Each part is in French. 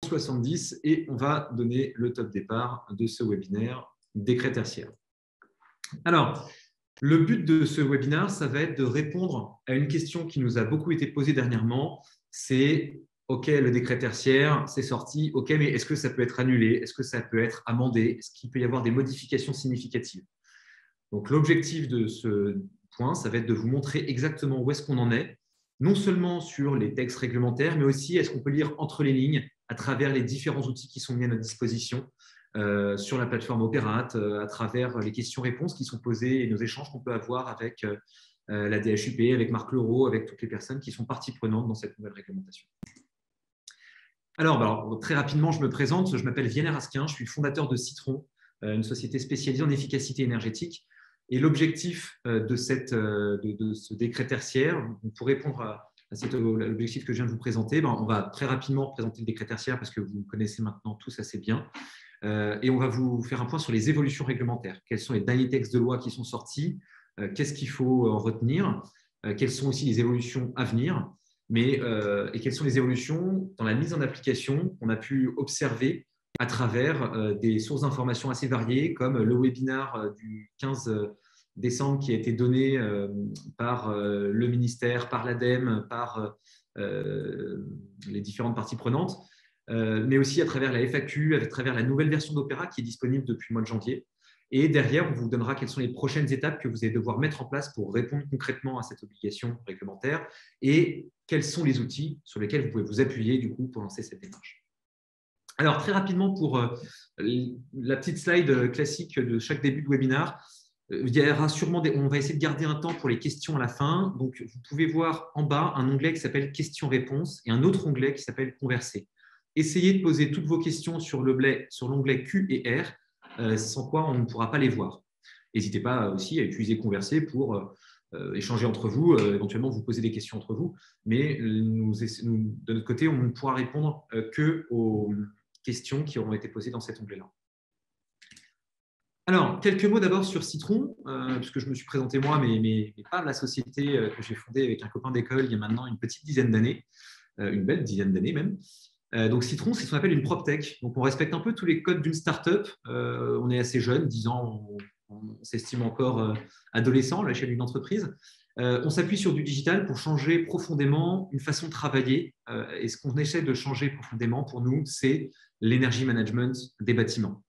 70 et on va donner le top départ de ce webinaire décret tertiaire. Alors, le but de ce webinaire, ça va être de répondre à une question qui nous a beaucoup été posée dernièrement. C'est OK, le décret tertiaire, c'est sorti. OK, mais est-ce que ça peut être annulé? Est-ce que ça peut être amendé? Est-ce qu'il peut y avoir des modifications significatives? Donc, l'objectif de ce point, ça va être de vous montrer exactement où est-ce qu'on en est, non seulement sur les textes réglementaires, mais aussi est-ce qu'on peut lire entre les lignes à travers les différents outils qui sont mis à notre disposition sur la plateforme Opérate, à travers les questions-réponses qui sont posées et nos échanges qu'on peut avoir avec la DHUP, avec Marc Leroux, avec toutes les personnes qui sont parties prenantes dans cette nouvelle réglementation. Alors, très rapidement, je me présente. Je m'appelle Vienner Asquin, je suis le fondateur de Citron, une société spécialisée en efficacité énergétique. Et l'objectif de ce décret tertiaire, pour répondre à l'objectif que je viens de vous présenter, on va très rapidement présenter le décret tertiaire parce que vous le connaissez maintenant tous assez bien. Et on va vous faire un point sur les évolutions réglementaires. Quels sont les derniers textes de loi qui sont sortis? Qu'est-ce qu'il faut en retenir? Quelles sont aussi les évolutions à venir? Et quelles sont les évolutions dans la mise en application qu'on a pu observer à travers des sources d'informations assez variées, comme le webinaire du 15 décembre qui a été donné par le ministère, par l'ADEME, par les différentes parties prenantes, mais aussi à travers la FAQ, à travers la nouvelle version d'Opéra qui est disponible depuis le mois de janvier. Et derrière, on vous donnera quelles sont les prochaines étapes que vous allez devoir mettre en place pour répondre concrètement à cette obligation réglementaire et quels sont les outils sur lesquels vous pouvez vous appuyer du coup, pour lancer cette démarche. Alors, très rapidement, pour la petite slide classique de chaque début de webinaire, il y aura sûrement on va essayer de garder un temps pour les questions à la fin. Donc, vous pouvez voir en bas un onglet qui s'appelle questions-réponses et un autre onglet qui s'appelle converser. Essayez de poser toutes vos questions sur l'onglet Q et R, sans quoi on ne pourra pas les voir. N'hésitez pas aussi à utiliser converser pour échanger entre vous, éventuellement vous poser des questions entre vous, mais de notre côté, on ne pourra répondre que aux questions qui auront été posées dans cet onglet-là. Alors, quelques mots d'abord sur Citron, puisque je me suis présenté moi, mais pas la société que j'ai fondée avec un copain d'école il y a maintenant une petite dizaine d'années, une belle dizaine d'années même. Donc, Citron, c'est ce qu'on appelle une PropTech. Donc, on respecte un peu tous les codes d'une start-up. On est assez jeune, 10 ans, on s'estime encore adolescent à l'échelle d'une entreprise. On s'appuie sur du digital pour changer profondément une façon de travailler. Et ce qu'on essaie de changer profondément pour nous, c'est l'énergie management des bâtiments.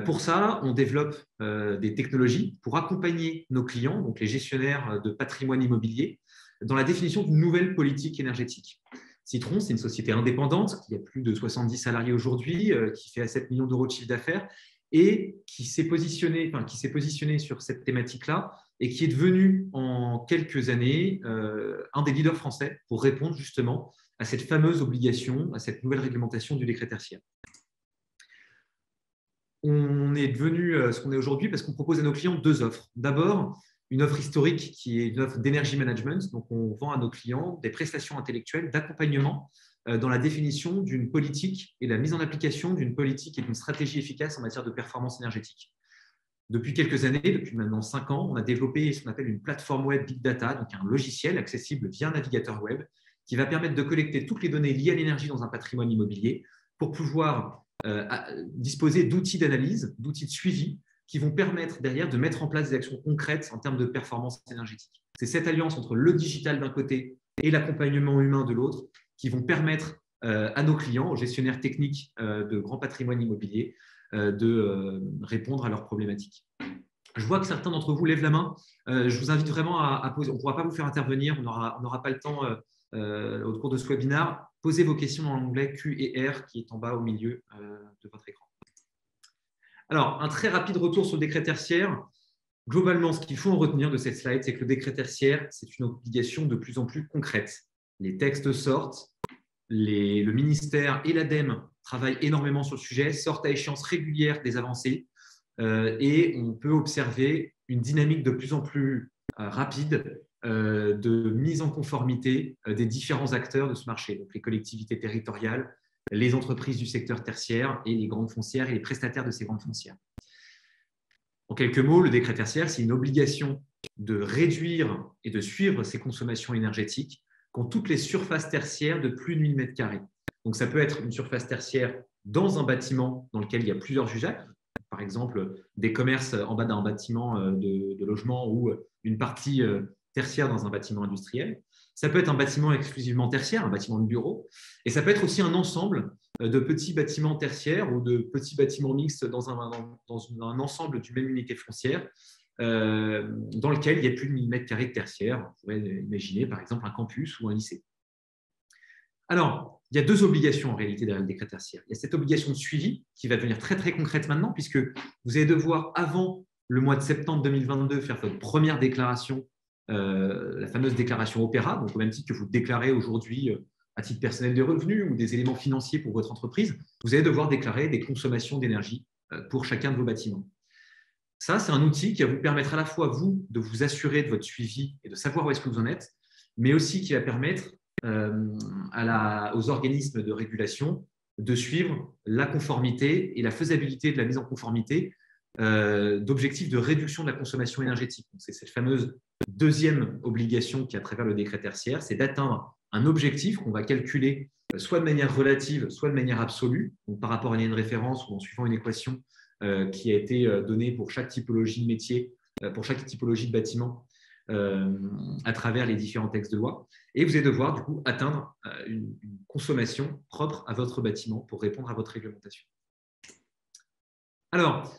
Pour ça, on développe des technologies pour accompagner nos clients, donc les gestionnaires de patrimoine immobilier, dans la définition d'une nouvelle politique énergétique. Citron, c'est une société indépendante qui a plus de 70 salariés aujourd'hui, qui fait 7 millions d'euros de chiffre d'affaires et qui s'est positionné sur cette thématique-là et qui est devenu en quelques années un des leaders français pour répondre justement à cette fameuse obligation, à cette nouvelle réglementation du décret tertiaire. On est devenu ce qu'on est aujourd'hui parce qu'on propose à nos clients deux offres. D'abord, une offre historique qui est une offre d'énergie management. Donc, on vend à nos clients des prestations intellectuelles d'accompagnement dans la définition d'une politique et la mise en application d'une politique et d'une stratégie efficace en matière de performance énergétique. Depuis quelques années, depuis maintenant 5 ans, on a développé ce qu'on appelle une plateforme web Big Data, donc un logiciel accessible via un navigateur web qui va permettre de collecter toutes les données liées à l'énergie dans un patrimoine immobilier pour pouvoir disposer d'outils d'analyse, d'outils de suivi qui vont permettre derrière de mettre en place des actions concrètes en termes de performance énergétique. C'est cette alliance entre le digital d'un côté et l'accompagnement humain de l'autre qui vont permettre à nos clients, aux gestionnaires techniques de grands patrimoines immobiliers, de répondre à leurs problématiques. Je vois que certains d'entre vous lèvent la main. Je vous invite vraiment à poser. On ne pourra pas vous faire intervenir, on n'aura pas le temps au cours de ce webinaire. Posez vos questions dans l'onglet Q et R qui est en bas au milieu de votre écran. Alors, un très rapide retour sur le décret tertiaire. Globalement, ce qu'il faut en retenir de cette slide, c'est que le décret tertiaire, c'est une obligation de plus en plus concrète. Les textes sortent, le ministère et l'ADEME travaillent énormément sur le sujet, sortent à échéance régulière des avancées et on peut observer une dynamique de plus en plus rapide de mise en conformité des différents acteurs de ce marché, donc les collectivités territoriales, les entreprises du secteur tertiaire et les grandes foncières et les prestataires de ces grandes foncières. En quelques mots, le décret tertiaire, c'est une obligation de réduire et de suivre ces consommations énergétiques qu'ont toutes les surfaces tertiaires de plus de 1000 m². Donc, ça peut être une surface tertiaire dans un bâtiment dans lequel il y a plusieurs usages, par exemple des commerces en bas d'un bâtiment de logement ou une partie tertiaire dans un bâtiment industriel. Ça peut être un bâtiment exclusivement tertiaire, un bâtiment de bureau, et ça peut être aussi un ensemble de petits bâtiments tertiaires ou de petits bâtiments mixtes dans un ensemble d'une même unité foncière dans lequel il y a plus de 1000 mètres carrés de tertiaire. On pourrait imaginer par exemple un campus ou un lycée. Alors, il y a deux obligations en réalité derrière le décret tertiaire. Il y a cette obligation de suivi qui va devenir très très concrète maintenant, puisque vous allez devoir, avant le mois de septembre 2022, faire votre première déclaration, la fameuse déclaration Opéra, donc au même titre que vous déclarez aujourd'hui à titre personnel des revenus ou des éléments financiers pour votre entreprise, vous allez devoir déclarer des consommations d'énergie pour chacun de vos bâtiments. Ça, c'est un outil qui va vous permettre à la fois, vous, de vous assurer de votre suivi et de savoir où est-ce que vous en êtes, mais aussi qui va permettre aux organismes de régulation de suivre la conformité et la faisabilité de la mise en conformité d'objectifs de réduction de la consommation énergétique. C'est cette fameuse deuxième obligation qui est à travers le décret tertiaire, c'est d'atteindre un objectif qu'on va calculer soit de manière relative, soit de manière absolue, donc par rapport à une référence ou en suivant une équation qui a été donnée pour chaque typologie de métier, pour chaque typologie de bâtiment, à travers les différents textes de loi. Et vous allez devoir du coup atteindre une consommation propre à votre bâtiment pour répondre à votre réglementation. Alors,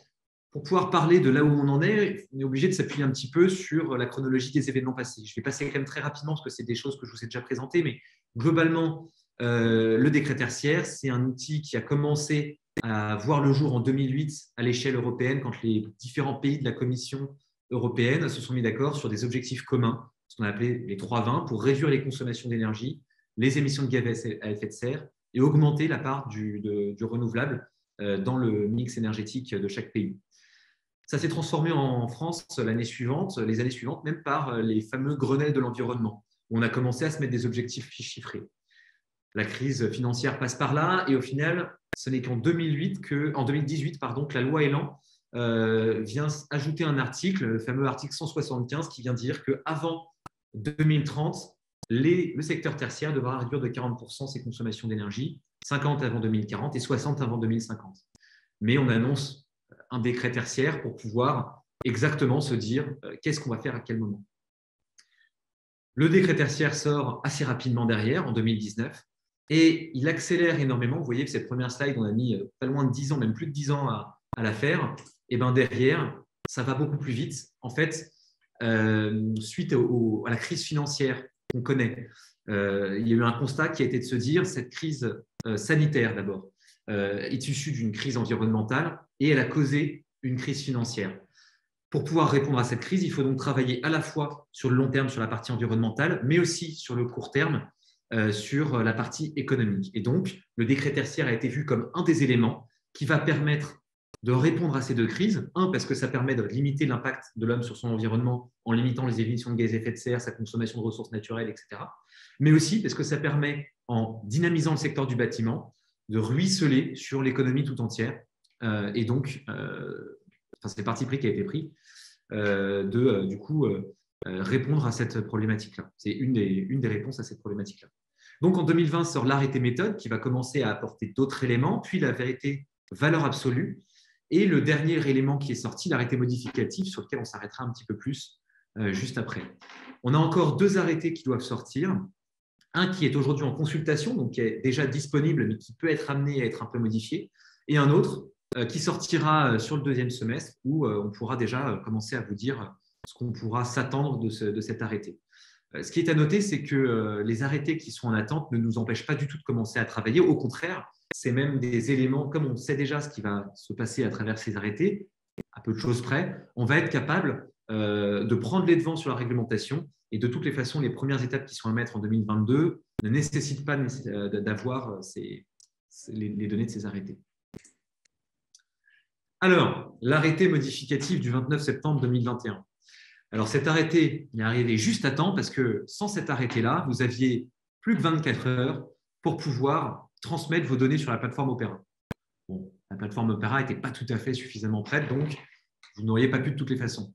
pour pouvoir parler de là où on en est, on est obligé de s'appuyer un petit peu sur la chronologie des événements passés. Je vais passer quand même très rapidement parce que c'est des choses que je vous ai déjà présentées, mais globalement, le décret tertiaire, c'est un outil qui a commencé à voir le jour en 2008 à l'échelle européenne quand les différents pays de la Commission européenne se sont mis d'accord sur des objectifs communs, ce qu'on a appelé les 3-20, pour réduire les consommations d'énergie, les émissions de gaz à effet de serre et augmenter la part du renouvelable dans le mix énergétique de chaque pays. Ça s'est transformé en France les années suivantes, même par les fameux Grenelles de l'environnement, où on a commencé à se mettre des objectifs chiffrés. La crise financière passe par là, et au final, ce n'est qu'en 2018 que la loi Elan vient ajouter un article, le fameux article 175, qui vient dire qu'avant 2030, le secteur tertiaire devra réduire de 40% ses consommations d'énergie, 50 avant 2040 et 60 avant 2050. Mais on annonce un décret tertiaire pour pouvoir exactement se dire qu'est-ce qu'on va faire à quel moment. Le décret tertiaire sort assez rapidement derrière, en 2019, et il accélère énormément. Vous voyez que cette première slide, on a mis pas loin de 10 ans, même plus de 10 ans à la faire. Et bien derrière, ça va beaucoup plus vite. En fait, suite à la crise financière qu'on connaît, il y a eu un constat qui a été de se dire cette crise sanitaire d'abord est issue d'une crise environnementale et elle a causé une crise financière. Pour pouvoir répondre à cette crise, il faut donc travailler à la fois sur le long terme, sur la partie environnementale, mais aussi sur le court terme, sur la partie économique. Et donc, le décret tertiaire a été vu comme un des éléments qui va permettre de répondre à ces deux crises. Un, parce que ça permet de limiter l'impact de l'homme sur son environnement en limitant les émissions de gaz à effet de serre, sa consommation de ressources naturelles, etc. Mais aussi parce que ça permet, en dynamisant le secteur du bâtiment, de ruisseler sur l'économie tout entière. Et donc, c'est le parti pris qui a été pris répondre à cette problématique-là. C'est une des réponses à cette problématique-là. Donc, en 2020, sort l'arrêté méthode qui va commencer à apporter d'autres éléments, puis la vérité valeur absolue, et le dernier élément qui est sorti, l'arrêté modificatif, sur lequel on s'arrêtera un petit peu plus juste après. On a encore deux arrêtés qui doivent sortir. Un qui est aujourd'hui en consultation, donc qui est déjà disponible, mais qui peut être amené à être un peu modifié, et un autre qui sortira sur le deuxième semestre, où on pourra déjà commencer à vous dire ce qu'on pourra s'attendre de cet arrêté. Ce qui est à noter, c'est que les arrêtés qui sont en attente ne nous empêchent pas du tout de commencer à travailler. Au contraire, c'est même des éléments, comme on sait déjà ce qui va se passer à travers ces arrêtés, à peu de choses près, on va être capable de prendre les devants sur la réglementation. Et de toutes les façons, les premières étapes qui sont à mettre en 2022 ne nécessitent pas d'avoir les données de ces arrêtés. Alors, l'arrêté modificatif du 29 septembre 2021. Alors, cet arrêté est arrivé juste à temps parce que sans cet arrêté-là, vous aviez plus que 24 heures pour pouvoir transmettre vos données sur la plateforme Opéra. Bon, la plateforme Opéra n'était pas tout à fait suffisamment prête, donc vous n'auriez pas pu de toutes les façons.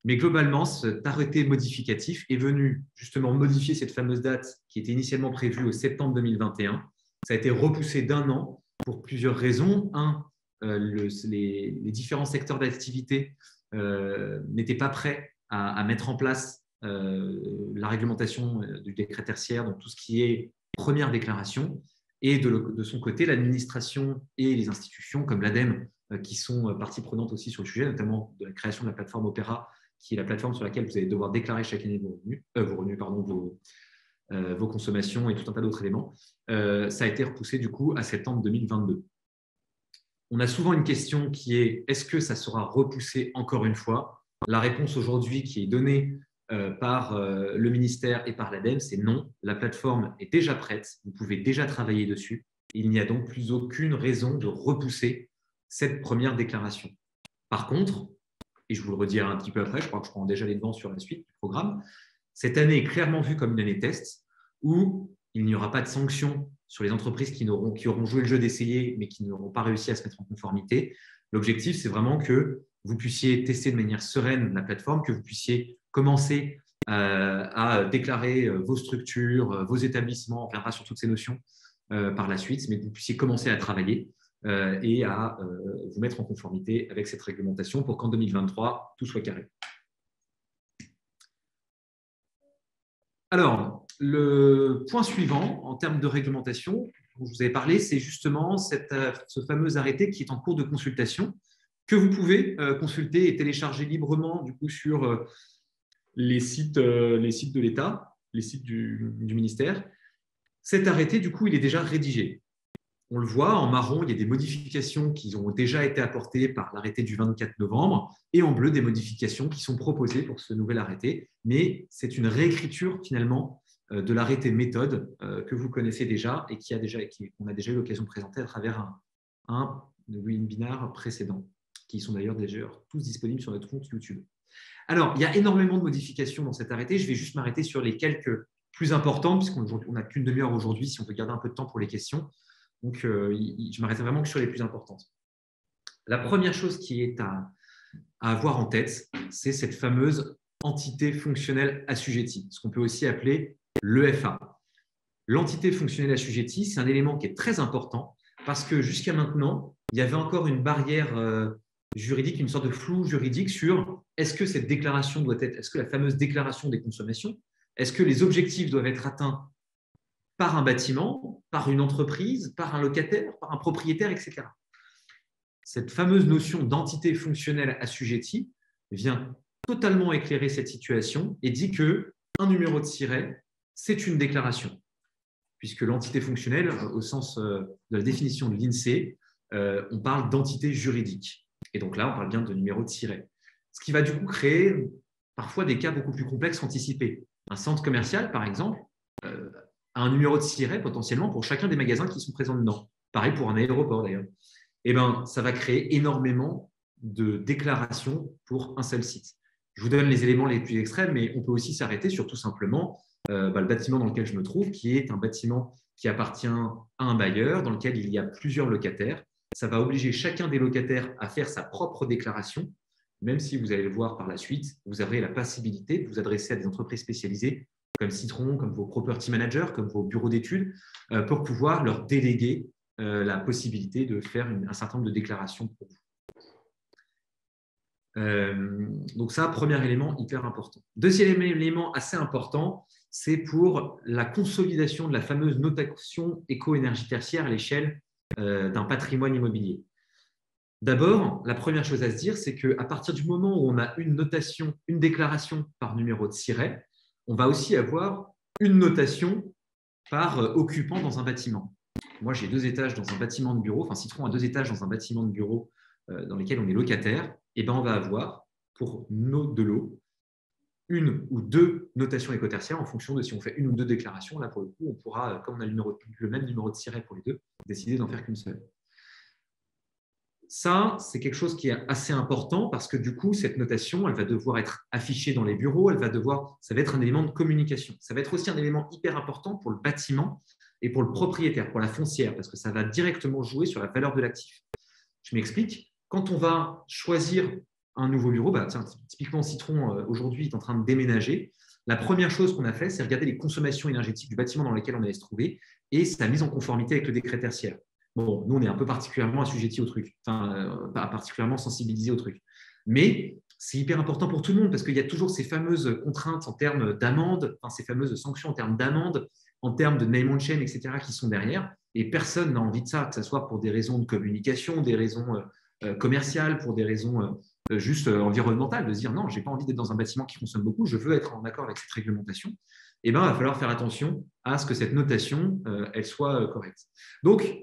Mais globalement, cet arrêté modificatif est venu justement modifier cette fameuse date qui était initialement prévue au septembre 2021 Ça a été repoussé d'1 an pour plusieurs raisons. Un, les différents secteurs d'activité n'étaient pas prêts à mettre en place la réglementation du décret tertiaire, donc tout ce qui est première déclaration. Et de son côté, l'administration et les institutions comme l'ADEME, qui sont partie prenante aussi sur le sujet, notamment de la création de la plateforme Opera, qui est la plateforme sur laquelle vous allez devoir déclarer chaque année vos consommations et tout un tas d'autres éléments. Ça a été repoussé du coup à septembre 2022. On a souvent une question qui est: est-ce que ça sera repoussé encore une fois? La réponse aujourd'hui qui est donnée par le ministère et par l'ADEME, c'est non. La plateforme est déjà prête, vous pouvez déjà travailler dessus. Il n'y a donc plus aucune raison de repousser cette première déclaration. Par contre, et je vous le redirai un petit peu après, je crois que je prends déjà les devants sur la suite du programme, cette année est clairement vue comme une année test où il n'y aura pas de sanctions sur les entreprises qui auront joué le jeu d'essayer mais qui n'auront pas réussi à se mettre en conformité. L'objectif, c'est vraiment que vous puissiez tester de manière sereine la plateforme, que vous puissiez commencer à déclarer vos structures, vos établissements, on reviendra sur toutes ces notions par la suite, mais que vous puissiez commencer à travailler et à vous mettre en conformité avec cette réglementation pour qu'en 2023, tout soit carré. Alors, le point suivant en termes de réglementation dont je vous avais parlé, c'est justement ce fameux arrêté qui est en cours de consultation, que vous pouvez consulter et télécharger librement du coup, sur les sites de l'État, les sites du ministère. Cet arrêté, du coup, il est déjà rédigé. On le voit, en marron, il y a des modifications qui ont déjà été apportées par l'arrêté du 24 novembre et en bleu, des modifications qui sont proposées pour ce nouvel arrêté. Mais c'est une réécriture finalement de l'arrêté méthode que vous connaissez déjà et qu'on a déjà eu l'occasion de présenter à travers un webinar précédent, qui sont d'ailleurs déjà tous disponibles sur notre compte YouTube. Alors, il y a énormément de modifications dans cet arrêté. Je vais juste m'arrêter sur les quelques plus importantes, puisqu'on n'a qu'une demi-heure aujourd'hui, si on veut garder un peu de temps pour les questions. Donc, je m'arrête vraiment que sur les plus importantes. La première chose qui est à avoir en tête, c'est cette fameuse entité fonctionnelle assujettie, ce qu'on peut aussi appeler l'EFA. L'entité fonctionnelle assujettie, c'est un élément qui est très important parce que jusqu'à maintenant, il y avait encore une barrière juridique, une sorte de flou juridique sur est-ce que cette déclaration doit être, est-ce que la fameuse déclaration des consommations, est-ce que les objectifs doivent être atteints par un bâtiment, par une entreprise, par un locataire, par un propriétaire, etc. Cette fameuse notion d'entité fonctionnelle assujettie vient totalement éclairer cette situation et dit qu'un numéro de siret, c'est une déclaration, puisque l'entité fonctionnelle, au sens de la définition de l'INSEE, on parle d'entité juridique. Et donc là, on parle bien de numéro de siret. Ce qui va du coup créer parfois des cas beaucoup plus complexes anticipés. Un centre commercial, par exemple, a un numéro de siret potentiellement pour chacun des magasins qui sont présents dedans. Pareil pour un aéroport d'ailleurs. Eh bien, ça va créer énormément de déclarations pour un seul site. Je vous donne les éléments les plus extrêmes, mais on peut aussi s'arrêter sur tout simplement le bâtiment dans lequel je me trouve, qui est un bâtiment qui appartient à un bailleur, dans lequel il y a plusieurs locataires. Ça va obliger chacun des locataires à faire sa propre déclaration, même si vous allez le voir par la suite, vous aurez la possibilité de vous adresser à des entreprises spécialisées comme Citron, comme vos property managers, comme vos bureaux d'études, pour pouvoir leur déléguer la possibilité de faire un certain nombre de déclarations pour vous. Donc ça, premier élément hyper important. Deuxième élément assez important, c'est pour la consolidation de la fameuse notation éco-énergie tertiaire à l'échelle d'un patrimoine immobilier. D'abord, la première chose à se dire, c'est qu'à partir du moment où on a une notation, une déclaration par numéro de siret, on va aussi avoir une notation par occupant dans un bâtiment. Moi, j'ai 2 étages dans un bâtiment de bureau, enfin Citron a 2 étages dans un bâtiment de bureau dans lesquels on est locataire, et ben on va avoir pour nos de l'eau 1 ou 2 notations écotertiaires en fonction de si on fait 1 ou 2 déclarations. Là, pour le coup, on pourra, comme on a le même numéro de siret pour les deux, décider d'en faire qu'une seule. Ça, c'est quelque chose qui est assez important parce que du coup, cette notation, elle va devoir être affichée dans les bureaux, ça va être un élément de communication. Ça va être aussi un élément hyper important pour le bâtiment et pour le propriétaire, pour la foncière, parce que ça va directement jouer sur la valeur de l'actif. Je m'explique. Quand on va choisir un nouveau bureau, typiquement Citron, aujourd'hui, est en train de déménager. La première chose qu'on a fait, c'est regarder les consommations énergétiques du bâtiment dans lequel on allait se trouver et sa mise en conformité avec le décret tertiaire. Bon, nous, on est un peu particulièrement assujettis au truc, enfin, pas particulièrement sensibilisés au truc. Mais c'est hyper important pour tout le monde parce qu'il y a toujours ces fameuses contraintes en termes d'amende, enfin, ces fameuses sanctions en termes d'amende, en termes de name and shame, etc., qui sont derrière. Et personne n'a envie de ça, que ce soit pour des raisons de communication, des raisons commerciales, pour des raisons juste environnementales, de se dire non, je n'ai pas envie d'être dans un bâtiment qui consomme beaucoup, je veux être en accord avec cette réglementation. Eh bien, il va falloir faire attention à ce que cette notation, elle soit correcte. Donc,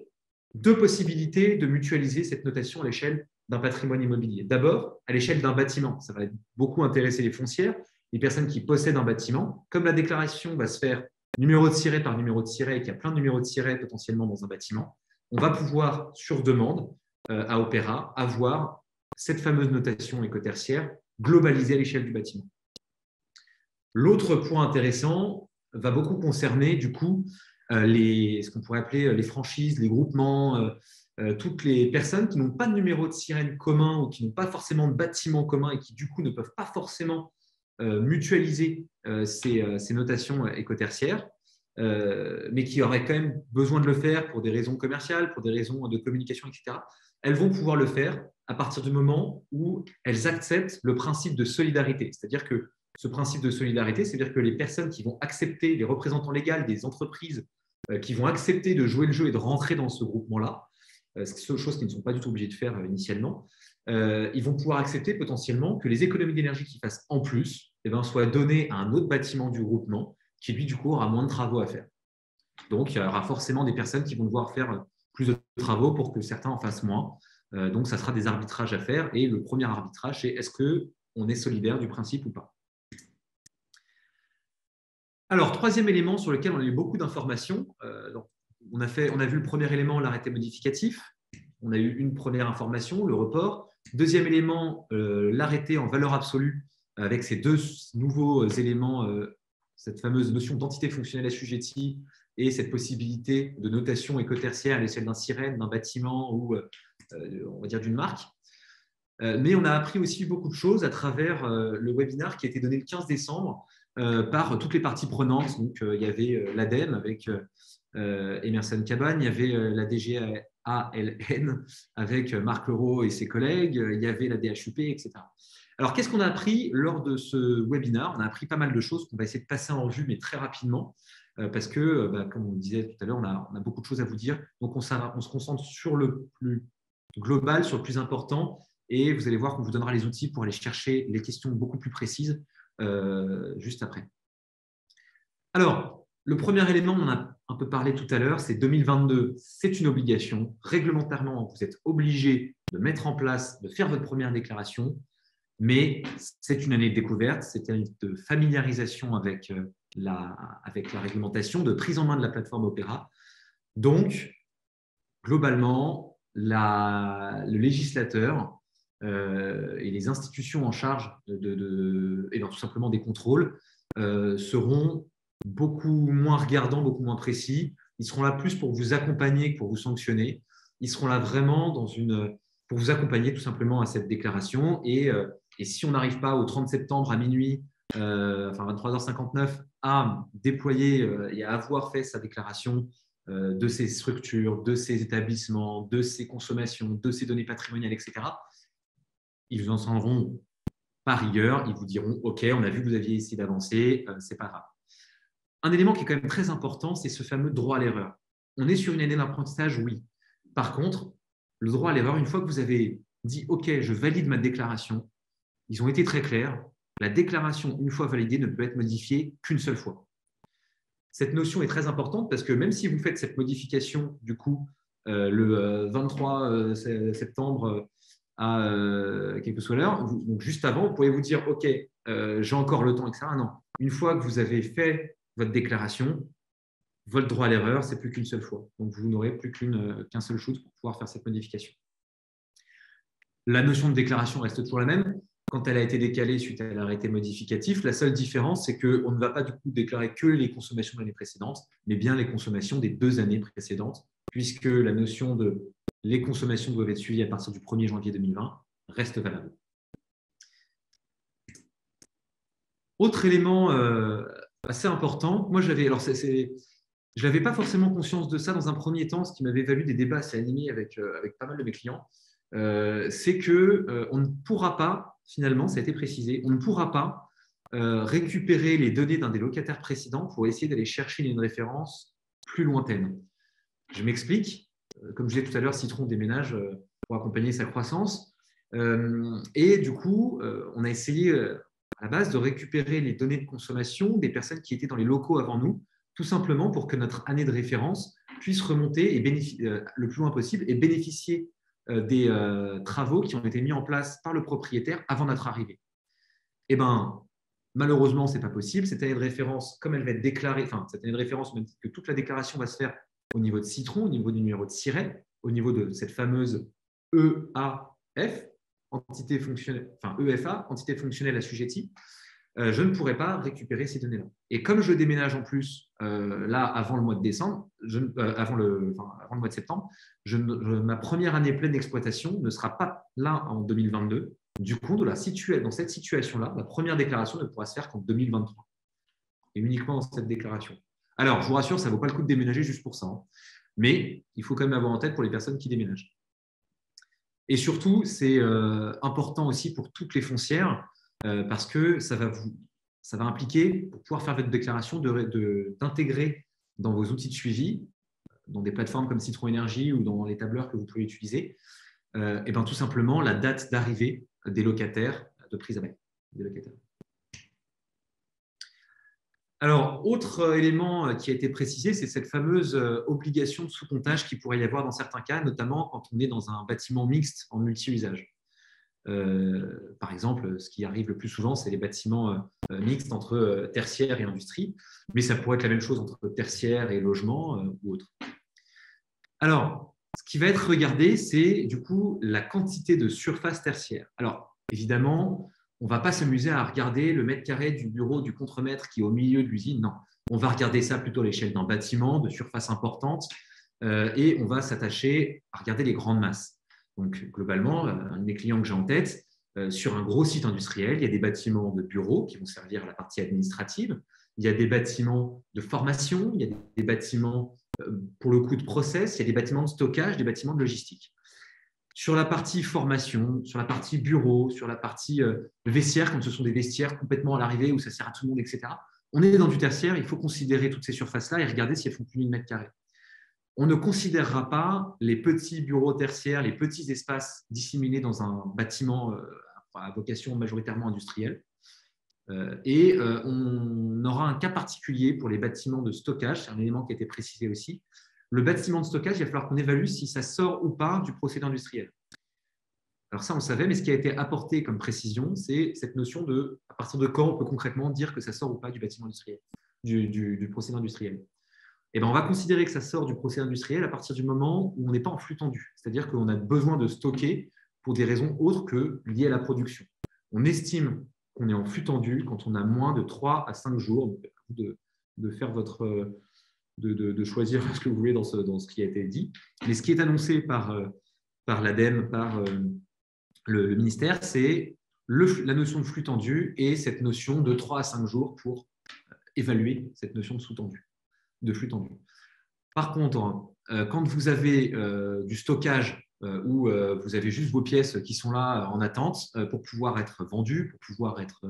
deux possibilités de mutualiser cette notation à l'échelle d'un patrimoine immobilier. D'abord, à l'échelle d'un bâtiment. Ça va beaucoup intéresser les foncières, les personnes qui possèdent un bâtiment. Comme la déclaration va se faire numéro de siret par numéro de siret et qu'il y a plein de numéros de siret potentiellement dans un bâtiment, on va pouvoir, sur demande, à Opera, avoir cette fameuse notation écotertiaire globalisée à l'échelle du bâtiment. L'autre point intéressant va beaucoup concerner, du coup, ce qu'on pourrait appeler les franchises, les groupements, toutes les personnes qui n'ont pas de numéro de sirène commun ou qui n'ont pas forcément de bâtiment commun et qui, du coup, ne peuvent pas forcément mutualiser ces notations écotertiaires, mais qui auraient quand même besoin de le faire pour des raisons commerciales, pour des raisons de communication, etc. Elles vont pouvoir le faire à partir du moment où elles acceptent le principe de solidarité. C'est-à-dire que ce principe de solidarité, c'est-à-dire que les personnes qui vont accepter, les représentants légaux des entreprises qui vont accepter de jouer le jeu et de rentrer dans ce groupement-là, chose qu'ils ne sont pas du tout obligés de faire initialement, ils vont pouvoir accepter potentiellement que les économies d'énergie qu'ils fassent en plus soient données à un autre bâtiment du groupement qui, lui, du coup, aura moins de travaux à faire. Donc, il y aura forcément des personnes qui vont devoir faire plus de travaux pour que certains en fassent moins. Donc, ça sera des arbitrages à faire. Et le premier arbitrage, c'est est-ce qu'on est solidaire du principe ou pas? Alors, troisième élément sur lequel on a eu beaucoup d'informations. On a vu le premier élément, l'arrêté modificatif. On a eu une première information, le report. Deuxième élément, l'arrêté en valeur absolue avec ces deux nouveaux éléments, cette fameuse notion d'entité fonctionnelle assujettie et cette possibilité de notation écotertiaire à l'échelle d'un sirène, d'un bâtiment ou on va dire d'une marque. Mais on a appris aussi beaucoup de choses à travers le webinaire qui a été donné le 15 décembre par toutes les parties prenantes. Donc, il y avait l'ADEME avec Emerson Cabane, il y avait la DGALN avec Marc Leroux et ses collègues, il y avait la DHUP, etc. Alors, qu'est-ce qu'on a appris lors de ce webinaire? On a appris pas mal de choses qu'on va essayer de passer en revue, mais très rapidement, parce que, comme on disait tout à l'heure, on a beaucoup de choses à vous dire. Donc, on se concentre sur le plus global, sur le plus important, et vous allez voir qu'on vous donnera les outils pour aller chercher les questions beaucoup plus précises juste après. Alors, le premier élément, on en a un peu parlé tout à l'heure, c'est 2022, c'est une obligation. Réglementairement, vous êtes obligé de mettre en place, de faire votre première déclaration, mais c'est une année de découverte, c'est une année de familiarisation avec la réglementation, de prise en main de la plateforme Opera. Donc, globalement, le législateur et les institutions en charge et tout simplement des contrôles seront beaucoup moins regardants, beaucoup moins précis. Ils seront là plus pour vous accompagner que pour vous sanctionner. Ils seront là vraiment pour vous accompagner tout simplement à cette déclaration. Et si on n'arrive pas au 30 septembre à minuit, enfin 23h59, à déployer et à avoir fait sa déclaration de ces structures, de ces établissements, de ces consommations, de ces données patrimoniales, etc., ils vous en tiendront par rigueur, ils vous diront « Ok, on a vu que vous aviez essayé d'avancer, c'est pas grave ». Un élément qui est quand même très important, c'est ce fameux droit à l'erreur. On est sur une année d'apprentissage, oui. Par contre, le droit à l'erreur, une fois que vous avez dit « Ok, je valide ma déclaration », ils ont été très clairs. La déclaration, une fois validée, ne peut être modifiée qu'une seule fois. Cette notion est très importante parce que même si vous faites cette modification, du coup, le 23 septembre à quelle que soit l'heure, donc juste avant, vous pouvez vous dire, OK, j'ai encore le temps, etc. Non, une fois que vous avez fait votre déclaration, votre droit à l'erreur, c'est plus qu'une seule fois. Donc, vous n'aurez plus qu'un seul shoot pour pouvoir faire cette modification. La notion de déclaration reste toujours la même. Quand elle a été décalée suite à l'arrêté modificatif, la seule différence, c'est qu'on ne va pas du coup déclarer que les consommations de l'année précédente, mais bien les consommations des 2 années précédentes, puisque la notion de les consommations doivent être suivies à partir du 1er janvier 2020 reste valable. Autre élément assez important, moi je n'avais pas forcément conscience de ça dans un premier temps, ce qui m'avait valu des débats assez animés avec pas mal de mes clients, c'est qu'on ne pourra pas, finalement, ça a été précisé, on ne pourra pas récupérer les données d'un des locataires précédents pour essayer d'aller chercher une référence plus lointaine. Je m'explique. Comme je disais tout à l'heure, Citron déménage pour accompagner sa croissance. Et du coup, on a essayé à la base de récupérer les données de consommation des personnes qui étaient dans les locaux avant nous, tout simplement pour que notre année de référence puisse remonter le plus loin possible et bénéficier des travaux qui ont été mis en place par le propriétaire avant notre arrivée. Eh bien, malheureusement, ce n'est pas possible. Cette année de référence, comme elle va être déclarée, enfin, cette année de référence, même que toute la déclaration va se faire au niveau de Citron, au niveau du numéro de SIRET, au niveau de cette fameuse EAF, entité fonctionnelle, enfin EFA, entité fonctionnelle assujettie, je ne pourrai pas récupérer ces données-là. Et comme je déménage en plus là avant le mois de décembre, avant le mois de septembre, ma première année pleine d'exploitation ne sera pas là en 2022. Du coup, dans cette situation-là, la première déclaration ne pourra se faire qu'en 2023. Et uniquement dans cette déclaration. Alors, je vous rassure, ça ne vaut pas le coup de déménager juste pour ça. Hein. Mais il faut quand même avoir en tête pour les personnes qui déménagent. Et surtout, c'est important aussi pour toutes les foncières parce que ça va impliquer, pour pouvoir faire votre déclaration, d'intégrer dans vos outils de suivi, dans des plateformes comme Citron Énergie ou dans les tableurs que vous pouvez utiliser, et bien tout simplement la date d'arrivée des locataires de prise à bail. Des locataires. Alors, autre élément qui a été précisé, c'est cette fameuse obligation de sous-comptage qu'il pourrait y avoir dans certains cas, notamment quand on est dans un bâtiment mixte en multi-usage. Par exemple, ce qui arrive le plus souvent, c'est les bâtiments mixtes entre tertiaire et industrie, mais ça pourrait être la même chose entre tertiaire et logement ou autre. Alors, ce qui va être regardé, c'est du coup la quantité de surface tertiaire. Alors, évidemment, on ne va pas s'amuser à regarder le mètre carré du bureau du contremaître qui est au milieu de l'usine. Non, on va regarder ça plutôt à l'échelle d'un bâtiment de surface importante et on va s'attacher à regarder les grandes masses. Donc, globalement, un de mes clients que j'ai en tête, sur un gros site industriel, il y a des bâtiments de bureaux qui vont servir à la partie administrative, il y a des bâtiments de formation, il y a des bâtiments pour le coup de process, il y a des bâtiments de stockage, des bâtiments de logistique. Sur la partie formation, sur la partie bureau, sur la partie vestiaire, quand ce sont des vestiaires complètement à l'arrivée où ça sert à tout le monde, etc., on est dans du tertiaire, il faut considérer toutes ces surfaces-là et regarder si elles font plus de 1000 mètres carrés. On ne considérera pas les petits bureaux tertiaires, les petits espaces disséminés dans un bâtiment à vocation majoritairement industrielle. On aura un cas particulier pour les bâtiments de stockage, c'est un élément qui a été précisé aussi. Le bâtiment de stockage, il va falloir qu'on évalue si ça sort ou pas du procédé industriel. Alors ça, on le savait, mais ce qui a été apporté comme précision, c'est cette notion de à partir de quand on peut concrètement dire que ça sort ou pas du bâtiment industriel, du procédé industriel. Et ben, on va considérer que ça sort du procédé industriel à partir du moment où on n'est pas en flux tendu, c'est-à-dire qu'on a besoin de stocker pour des raisons autres que liées à la production. On estime qu'on est en flux tendu quand on a moins de 3 à 5 jours de faire de choisir ce que vous voulez dans ce qui a été dit. Mais ce qui est annoncé par l'ADEME, par le ministère, c'est la notion de flux tendu et cette notion de 3 à 5 jours pour évaluer cette notion de flux tendu. Par contre, quand vous avez du stockage où vous avez juste vos pièces qui sont là en attente pour pouvoir être vendues, pour pouvoir être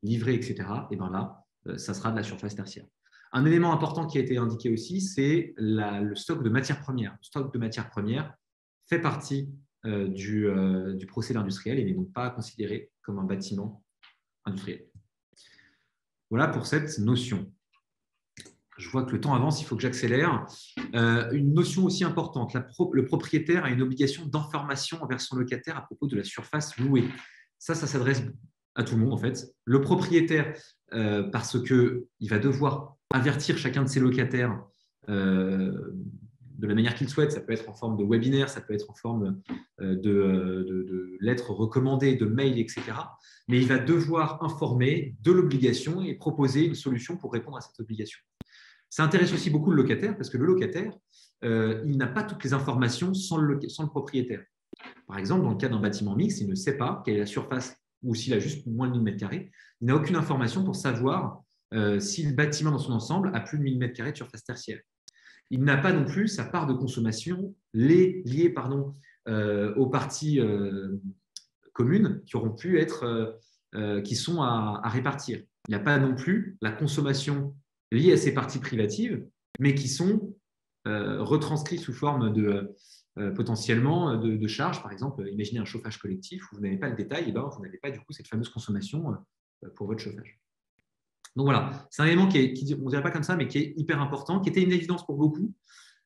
livrées, etc., et bien là, ça sera de la surface tertiaire. Un élément important qui a été indiqué aussi, c'est le stock de matières premières. Le stock de matières premières fait partie du procédé industriel et n'est donc pas considéré comme un bâtiment industriel. Voilà pour cette notion. Je vois que le temps avance, il faut que j'accélère. Une notion aussi importante, le propriétaire a une obligation d'information envers son locataire à propos de la surface louée. Ça s'adresse à tout le monde en fait. Le propriétaire, parce qu'il va devoir avertir chacun de ses locataires de la manière qu'il souhaite, ça peut être en forme de webinaire, ça peut être en forme de lettres recommandées, de mails, etc. Mais il va devoir informer de l'obligation et proposer une solution pour répondre à cette obligation. Ça intéresse aussi beaucoup le locataire parce que le locataire, il n'a pas toutes les informations sans le propriétaire. Par exemple, dans le cas d'un bâtiment mixte, il ne sait pas quelle est la surface ou s'il a juste moins de 1000 mètres carrés, il n'a aucune information pour savoir si le bâtiment dans son ensemble a plus de 1000 mètres carrés de surface tertiaire. Il n'a pas non plus sa part de consommation liée aux parties communes qui auront pu être, qui sont à répartir. Il n'y a pas non plus la consommation liée à ces parties privatives, mais qui sont retranscrites sous forme de potentiellement de charges. Par exemple, imaginez un chauffage collectif où vous n'avez pas le détail, et ben, vous n'avez pas du coup cette fameuse consommation pour votre chauffage. Donc voilà, c'est un élément on ne dirait pas comme ça, mais qui est hyper important, qui était une évidence pour beaucoup,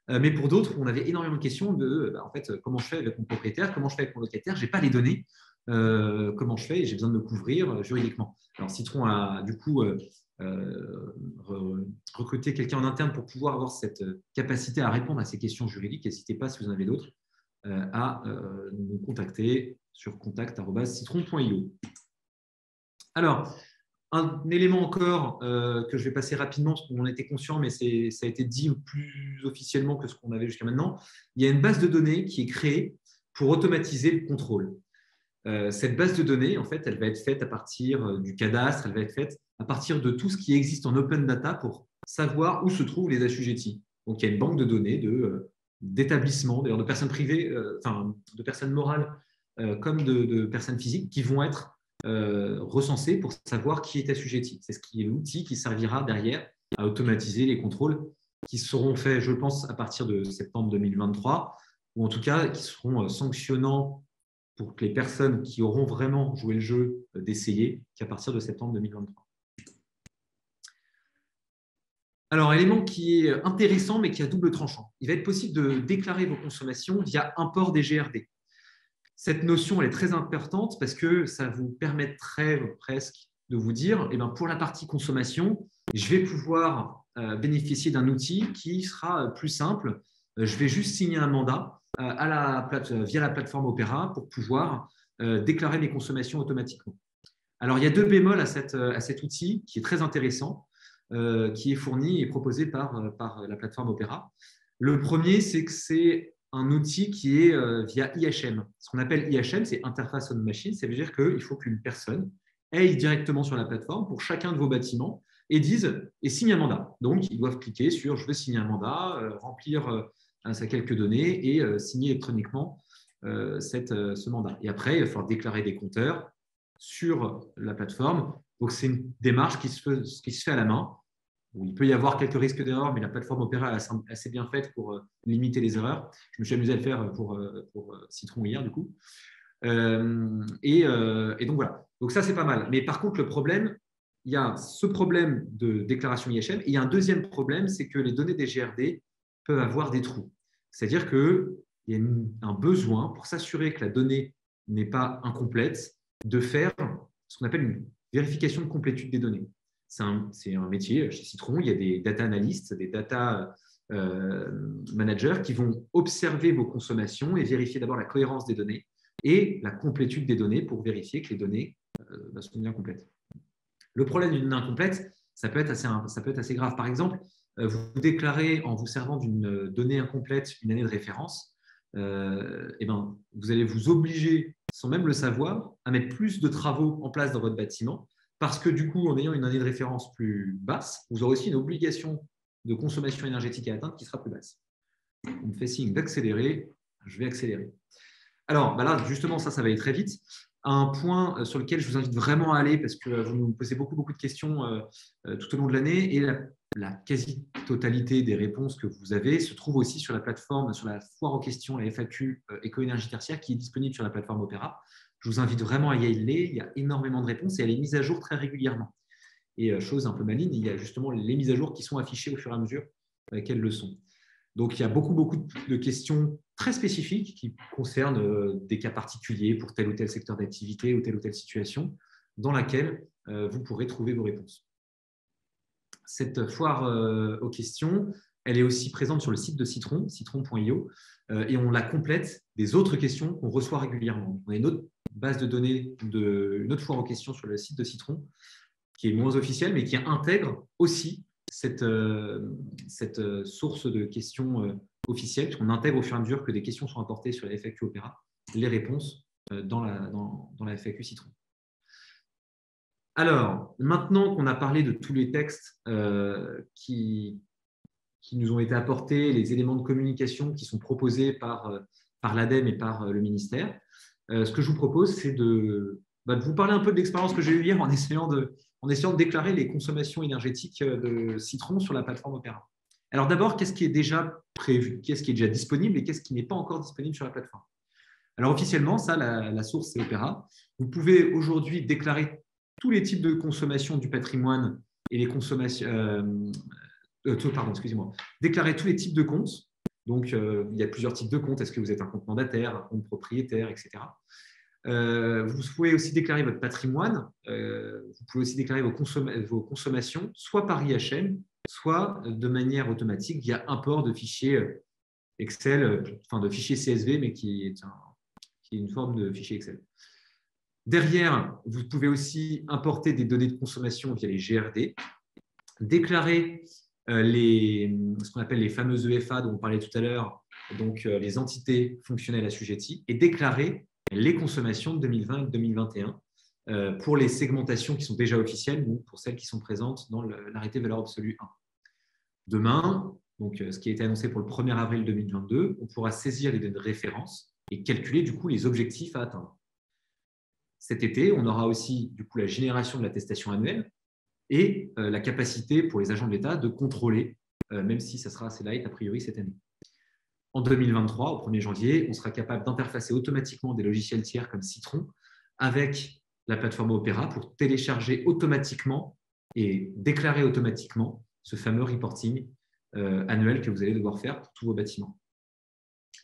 mais pour d'autres, on avait énormément de questions de en fait, comment je fais avec mon propriétaire, comment je fais avec mon locataire, je n'ai pas les données, comment je fais et j'ai besoin de me couvrir juridiquement. Alors Citron a du coup recruté quelqu'un en interne pour pouvoir avoir cette capacité à répondre à ces questions juridiques. N'hésitez pas, si vous en avez d'autres, à nous contacter sur contact@citron.io. Alors, un élément encore que je vais passer rapidement parce qu'on en était conscient, mais ça a été dit plus officiellement que ce qu'on avait jusqu'à maintenant. Il y a une base de données qui est créée pour automatiser le contrôle. Cette base de données, en fait, elle va être faite à partir du cadastre, elle va être faite à partir de tout ce qui existe en open data pour savoir où se trouvent les assujettis. Donc, il y a une banque de données d'établissements, d'ailleurs de personnes privées, de personnes morales comme de personnes physiques qui vont être recensées pour savoir qui est assujetti. C'est ce qui est l'outil qui servira derrière à automatiser les contrôles qui seront faits, je pense, à partir de septembre 2023, ou en tout cas qui seront sanctionnants pour que les personnes qui auront vraiment joué le jeu d'essayer qu'à partir de septembre 2023. Alors, élément qui est intéressant, mais qui a double tranchant. Il va être possible de déclarer vos consommations via import des GRD. Cette notion elle est très importante parce que ça vous permettrait presque de vous dire, eh bien, pour la partie consommation, je vais pouvoir bénéficier d'un outil qui sera plus simple. Je vais juste signer un mandat via la plateforme Opera pour pouvoir déclarer mes consommations automatiquement. Alors, il y a deux bémols à cet outil qui est très intéressant, qui est fourni et proposé par la plateforme Opera. Le premier, c'est que c'est un outil qui est via IHM. Ce qu'on appelle IHM, c'est Interface on Machine. Ça veut dire qu'il faut qu'une personne aille directement sur la plateforme pour chacun de vos bâtiments et signe un mandat. Donc, ils doivent cliquer sur « je veux signer un mandat », remplir quelques données et signer électroniquement ce mandat. Et après, il va falloir déclarer des compteurs sur la plateforme. Donc, c'est une démarche qui se fait à la main. Bon, il peut y avoir quelques risques d'erreur, mais la plateforme Opera est assez bien faite pour limiter les erreurs. Je me suis amusé à le faire pour Citron hier, du coup. Et donc, voilà. Donc, ça, c'est pas mal. Mais par contre, le problème, il y a ce problème de déclaration IHM. Et il y a un deuxième problème, c'est que les données des GRD peuvent avoir des trous. C'est-à-dire qu'il y a un besoin, pour s'assurer que la donnée n'est pas incomplète, de faire ce qu'on appelle une vérification de complétude des données. C'est un métier chez Citron. Il y a des data analysts, des data managers qui vont observer vos consommations et vérifier d'abord la cohérence des données et la complétude des données pour vérifier que les données sont bien complètes. Le problème d'une donnée incomplète, ça peut être assez grave. Par exemple, vous déclarez en vous servant d'une donnée incomplète une année de référence, vous allez vous obliger, sans même le savoir, à mettre plus de travaux en place dans votre bâtiment parce que du coup, en ayant une année de référence plus basse, vous aurez aussi une obligation de consommation énergétique à atteindre qui sera plus basse. On me fait signe d'accélérer, je vais accélérer. Alors là, justement, ça va aller très vite. Un point sur lequel je vous invite vraiment à aller parce que vous nous posez beaucoup de questions tout au long de l'année et la quasi-totalité des réponses que vous avez se trouve aussi sur la plateforme, sur la foire aux questions, la FAQ éco-énergie tertiaire qui est disponible sur la plateforme Opera. Je vous invite vraiment à y aller. Il y a énormément de réponses et elle est mise à jour très régulièrement. Et chose un peu maligne, il y a justement les mises à jour qui sont affichées au fur et à mesure qu'elles le sont. Donc, il y a beaucoup de questions très spécifiques qui concernent des cas particuliers pour tel ou tel secteur d'activité ou telle situation dans laquelle vous pourrez trouver vos réponses. Cette foire aux questions, elle est aussi présente sur le site de Citron, citron.io, et on la complète des autres questions qu'on reçoit régulièrement. On a une autre base de données, une autre foire aux questions sur le site de Citron, qui est moins officielle, mais qui intègre aussi cette source de questions officielles, puisqu'on intègre au fur et à mesure que des questions sont apportées sur la FAQ Opera, les réponses dans la FAQ Citron. Alors, maintenant qu'on a parlé de tous les textes qui nous ont été apportés, les éléments de communication qui sont proposés par l'ADEME et par le ministère, ce que je vous propose, c'est de vous parler un peu de l'expérience que j'ai eue hier en essayant de déclarer les consommations énergétiques de Citron sur la plateforme Opera. Alors d'abord, qu'est-ce qui est déjà prévu? Qu'est-ce qui est déjà disponible et qu'est-ce qui n'est pas encore disponible sur la plateforme? Alors officiellement, ça, la source, c'est Opera. Vous pouvez aujourd'hui déclarer tous les types de consommation du patrimoine et les consommations. Pardon, excusez-moi. Déclarer tous les types de comptes. Donc, il y a plusieurs types de comptes. Est-ce que vous êtes un compte mandataire, un compte propriétaire, etc. Vous pouvez aussi déclarer votre patrimoine. Vous pouvez aussi déclarer vos consommations, soit par IHM, soit de manière automatique via import de fichiers Excel, enfin de fichiers CSV, mais qui est une forme de fichier Excel. Derrière, vous pouvez aussi importer des données de consommation via les GRD, déclarer ce qu'on appelle les fameux EFA dont on parlait tout à l'heure, donc les entités fonctionnelles assujetties, et déclarer les consommations de 2020 et de 2021 pour les segmentations qui sont déjà officielles ou pour celles qui sont présentes dans l'arrêté valeur absolue 1. Demain, donc, ce qui a été annoncé pour le 1er avril 2022, on pourra saisir les données de référence et calculer du coup les objectifs à atteindre. Cet été, on aura aussi du coup la génération de l'attestation annuelle et la capacité pour les agents de l'État de contrôler, même si ça sera assez light a priori cette année. En 2023, au 1er janvier, on sera capable d'interfacer automatiquement des logiciels tiers comme Citron avec la plateforme Opera pour télécharger automatiquement et déclarer automatiquement ce fameux reporting annuel que vous allez devoir faire pour tous vos bâtiments.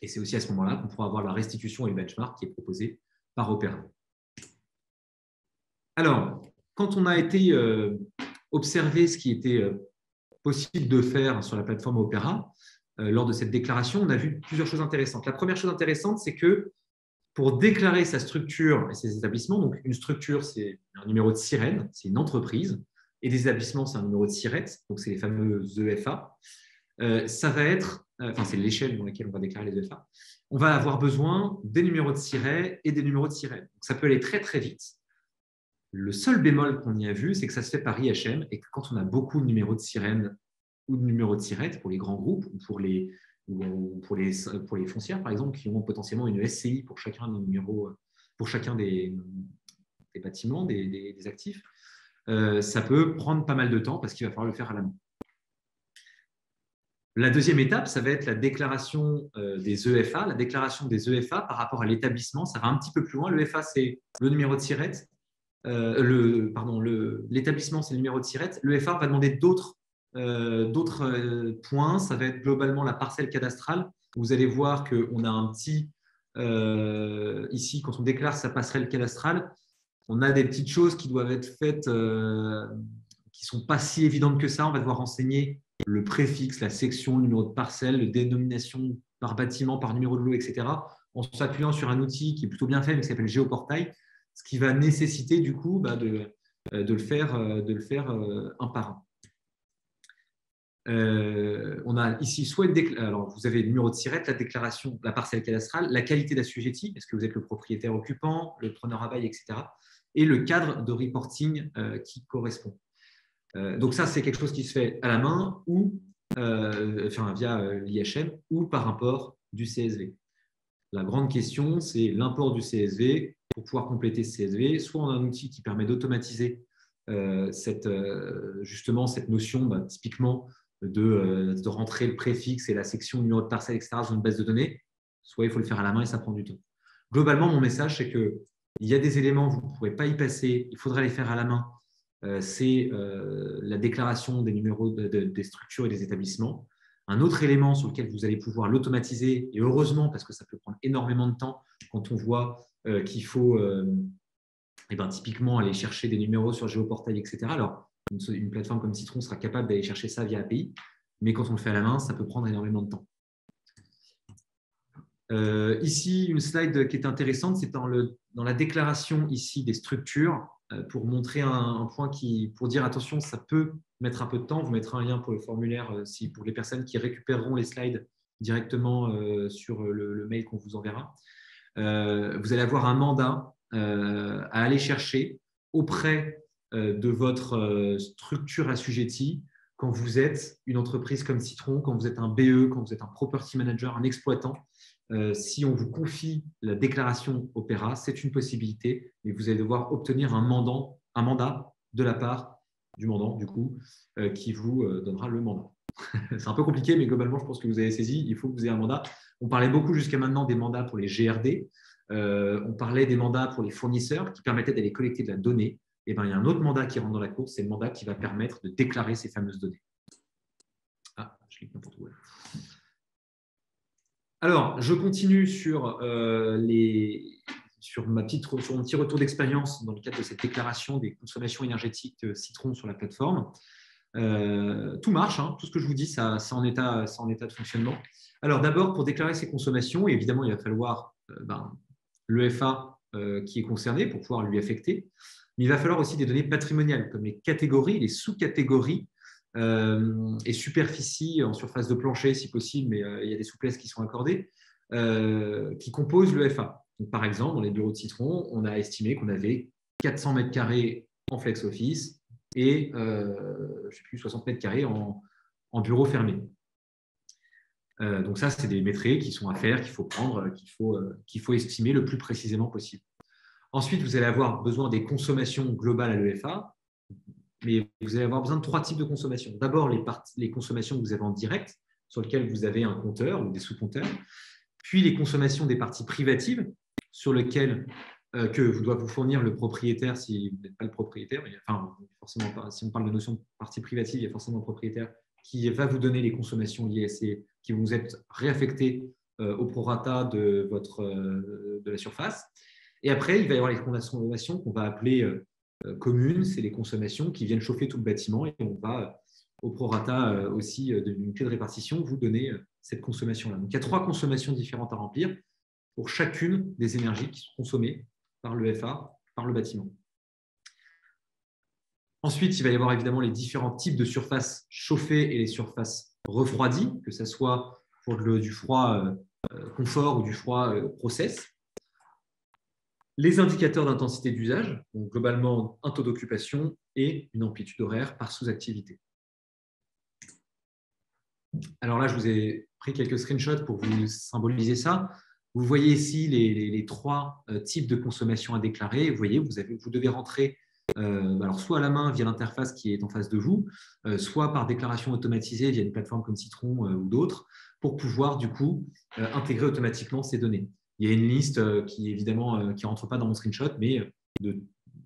Et c'est aussi à ce moment-là qu'on pourra avoir la restitution et le benchmark qui est proposé par Opera. Alors, quand on a été observer ce qui était possible de faire sur la plateforme Opera, lors de cette déclaration, on a vu plusieurs choses intéressantes. La première chose intéressante, c'est que pour déclarer sa structure et ses établissements, donc une structure, c'est un numéro de sirène, c'est une entreprise, et des établissements, c'est un numéro de SIRET, donc c'est les fameux EFA. Ça va être, c'est l'échelle dans laquelle on va déclarer les EFA. On va avoir besoin des numéros de SIRET et des numéros de sirène. Donc ça peut aller très très vite. Le seul bémol qu'on y a vu, c'est que ça se fait par IHM et que quand on a beaucoup de numéros de sirène ou de numéros de SIRET pour les grands groupes ou pour les foncières, par exemple, qui ont potentiellement une SCI pour chacun des numéros, pour chacun des bâtiments, des actifs, ça peut prendre pas mal de temps parce qu'il va falloir le faire à la main. La deuxième étape, ça va être la déclaration des EFA. La déclaration des EFA par rapport à l'établissement, ça va un petit peu plus loin. L'EFA, c'est le numéro de SIRET. L'établissement, c'est le numéro de SIRET. L'EFA va demander d'autres points. Ça va être globalement la parcelle cadastrale. Vous allez voir qu'on a un petit… ici, quand on déclare sa passerelle cadastrale, on a des petites choses qui doivent être faites qui ne sont pas si évidentes que ça. On va devoir renseigner le préfixe, la section, le numéro de parcelle, la dénomination par bâtiment, par numéro de lot, etc. en s'appuyant sur un outil qui est plutôt bien fait, mais qui s'appelle Géoportail, ce qui va nécessiter du coup de le faire un par un. On a ici soit alors vous avez le numéro de SIRET, la déclaration, la parcelle cadastrale, la qualité d'assujetti, est-ce que vous êtes le propriétaire occupant, le preneur à bail, etc. Et le cadre de reporting qui correspond. Donc ça, c'est quelque chose qui se fait à la main ou via l'IHM ou par import du CSV. La grande question, c'est l'import du CSV. Pour pouvoir compléter ce CSV, soit on a un outil qui permet d'automatiser justement cette notion, typiquement de rentrer le préfixe et la section numéro de parcelle, etc. dans une base de données, soit il faut le faire à la main et ça prend du temps. Globalement, mon message, c'est qu'il y a des éléments, vous ne pourrez pas y passer, il faudra les faire à la main. C'est la déclaration des numéros des structures et des établissements. Un autre élément sur lequel vous allez pouvoir l'automatiser, et heureusement parce que ça peut prendre énormément de temps quand on voit qu'il faut typiquement aller chercher des numéros sur Géoportail, etc. Alors, une plateforme comme Citron sera capable d'aller chercher ça via API, mais quand on le fait à la main, ça peut prendre énormément de temps. Ici, une slide qui est intéressante, c'est dans la déclaration ici des structures, pour montrer un point pour dire attention, ça peut mettre un peu de temps. Vous mettrez un lien pour le formulaire pour les personnes qui récupéreront les slides directement sur le mail qu'on vous enverra. Vous allez avoir un mandat à aller chercher auprès de votre structure assujettie quand vous êtes une entreprise comme Citron, quand vous êtes un BE, quand vous êtes un property manager, un exploitant. Si on vous confie la déclaration Opera, c'est une possibilité, mais vous allez devoir obtenir un mandat de la part du mandant, du coup, qui vous donnera le mandat. C'est un peu compliqué, mais globalement, je pense que vous avez saisi, il faut que vous ayez un mandat. On parlait beaucoup jusqu'à maintenant des mandats pour les GRD. On parlait des mandats pour les fournisseurs qui permettaient d'aller collecter de la donnée. Et ben, il y a un autre mandat qui rentre dans la course, c'est le mandat qui va permettre de déclarer ces fameuses données. Ah, je clique n'importe où. Alors, je continue sur mon petit retour d'expérience dans le cadre de cette déclaration des consommations énergétiques de Citron sur la plateforme. Tout marche, hein, tout ce que je vous dis, ça en état de fonctionnement. Alors d'abord, pour déclarer ces consommations, évidemment, il va falloir l'EFA qui est concerné pour pouvoir lui affecter, mais il va falloir aussi des données patrimoniales, comme les catégories, les sous-catégories et superficies en surface de plancher, si possible, mais il y a des souplesses qui sont accordées, qui composent l'EFA. Donc, par exemple, dans les bureaux de Citron, on a estimé qu'on avait 400 mètres carrés en flex office, et je sais plus, 60 mètres carrés en bureau fermé. Donc ça, c'est des métriques qui sont à faire, qu'il faut prendre, qu'il faut estimer le plus précisément possible. Ensuite, vous allez avoir besoin des consommations globales à l'EFA, mais vous allez avoir besoin de 3 types de consommations. D'abord, les consommations que vous avez en direct, sur lesquelles vous avez un compteur ou des sous-compteurs, puis les consommations des parties privatives, sur lesquelles que doit vous fournir le propriétaire si vous n'êtes pas le propriétaire. Enfin, forcément pas. Si on parle de notion de partie privative, il y a forcément le propriétaire qui va vous donner les consommations liées à qui vont vous être réaffectées au prorata de la surface. Et après, il va y avoir les consommations qu'on va appeler communes. C'est les consommations qui viennent chauffer tout le bâtiment et on va au prorata aussi d'une clé de répartition vous donner cette consommation-là. Donc, il y a 3 consommations différentes à remplir pour chacune des énergies qui sont consommées par l'EFA, par le bâtiment. Ensuite, il va y avoir évidemment les différents types de surfaces chauffées et les surfaces refroidies, que ce soit pour du froid confort ou du froid process. Les indicateurs d'intensité d'usage, donc globalement un taux d'occupation et une amplitude horaire par sous-activité. Alors là, je vous ai pris quelques screenshots pour vous symboliser ça. Vous voyez ici les 3 types de consommation à déclarer. Vous voyez, vous devez rentrer alors soit à la main via l'interface qui est en face de vous, soit par déclaration automatisée via une plateforme comme Citron ou d'autres, pour pouvoir du coup intégrer automatiquement ces données. Il y a une liste qui évidemment qui ne rentre pas dans mon screenshot, mais de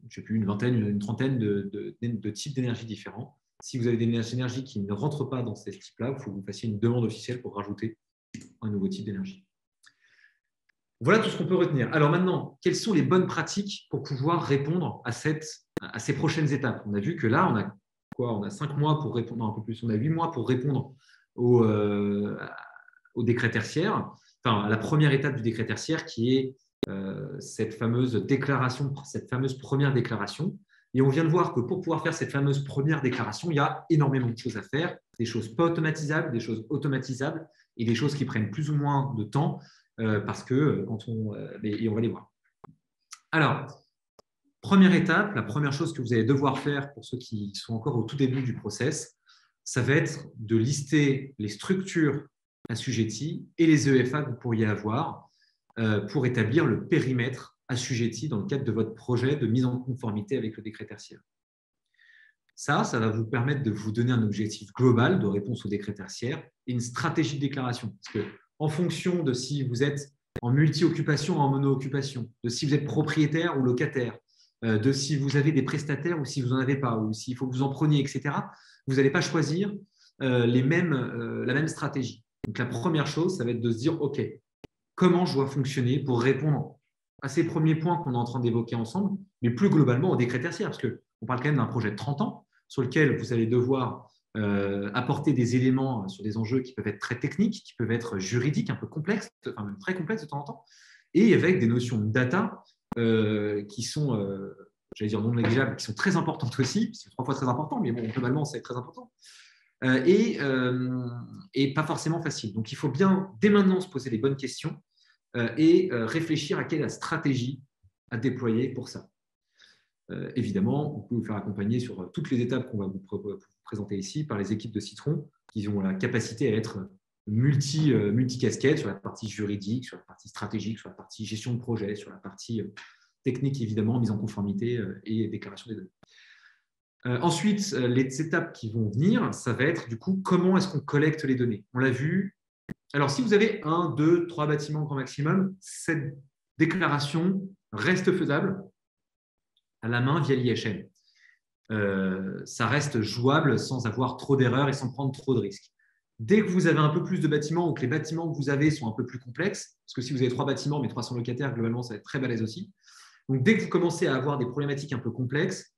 je sais plus, une vingtaine, une trentaine de types d'énergie différents. Si vous avez des énergies qui ne rentrent pas dans ces types-là, il faut que vous fassiez une demande officielle pour rajouter un nouveau type d'énergie. Voilà tout ce qu'on peut retenir. Alors maintenant, quelles sont les bonnes pratiques pour pouvoir répondre à ces prochaines étapes? On a vu que là, on a 5 mois pour répondre, non, un peu plus, on a 8 mois pour répondre au décret tertiaire, enfin à la première étape du décret tertiaire qui est cette fameuse déclaration, cette fameuse première déclaration. Et on vient de voir que pour pouvoir faire cette fameuse première déclaration, il y a énormément de choses à faire, des choses pas automatisables, des choses automatisables et des choses qui prennent plus ou moins de temps parce que et on va les voir. Alors, première étape, la première chose que vous allez devoir faire pour ceux qui sont encore au tout début du process, ça va être de lister les structures assujetties et les EFA que vous pourriez avoir pour établir le périmètre assujetti dans le cadre de votre projet de mise en conformité avec le décret tertiaire. Ça va vous permettre de vous donner un objectif global de réponse au décret tertiaire et une stratégie de déclaration. Parce que, en fonction de si vous êtes en multi-occupation ou en mono-occupation, de si vous êtes propriétaire ou locataire, de si vous avez des prestataires ou si vous n'en avez pas, ou s'il faut que vous en preniez, etc., vous n'allez pas choisir la même stratégie. Donc, la première chose, ça va être de se dire, OK, comment je dois fonctionner pour répondre à ces premiers points qu'on est en train d'évoquer ensemble, mais plus globalement au décret tertiaire, parce qu'on parle quand même d'un projet de 30 ans sur lequel vous allez devoir apporter des éléments sur des enjeux qui peuvent être très techniques, qui peuvent être juridiques, un peu complexes, enfin même très complexes de temps en temps, et avec des notions de data qui sont, j'allais dire non négligeables, qui sont très importantes aussi, c'est 3 fois très important, mais bon, globalement, c'est très important, et pas forcément facile. Donc, il faut bien, dès maintenant, se poser les bonnes questions et réfléchir à quelle est la stratégie à déployer pour ça. évidemment, vous pouvez vous faire accompagner sur toutes les étapes qu'on va vous présenter ici par les équipes de Citron qui ont la capacité à être multi-casquettes sur la partie juridique, sur la partie stratégique, sur la partie gestion de projet, sur la partie technique, évidemment, mise en conformité et déclaration des données. Ensuite, les étapes qui vont venir, ça va être du coup comment est-ce qu'on collecte les données. On l'a vu. Alors, si vous avez 1, 2, 3 bâtiments grand maximum, cette déclaration reste faisable à la main via l'IHN. Ça reste jouable sans avoir trop d'erreurs et sans prendre trop de risques. Dès que vous avez un peu plus de bâtiments ou que les bâtiments que vous avez sont un peu plus complexes, parce que si vous avez 3 bâtiments mais 300 locataires, globalement, ça va être très balèze aussi. Donc, dès que vous commencez à avoir des problématiques un peu complexes,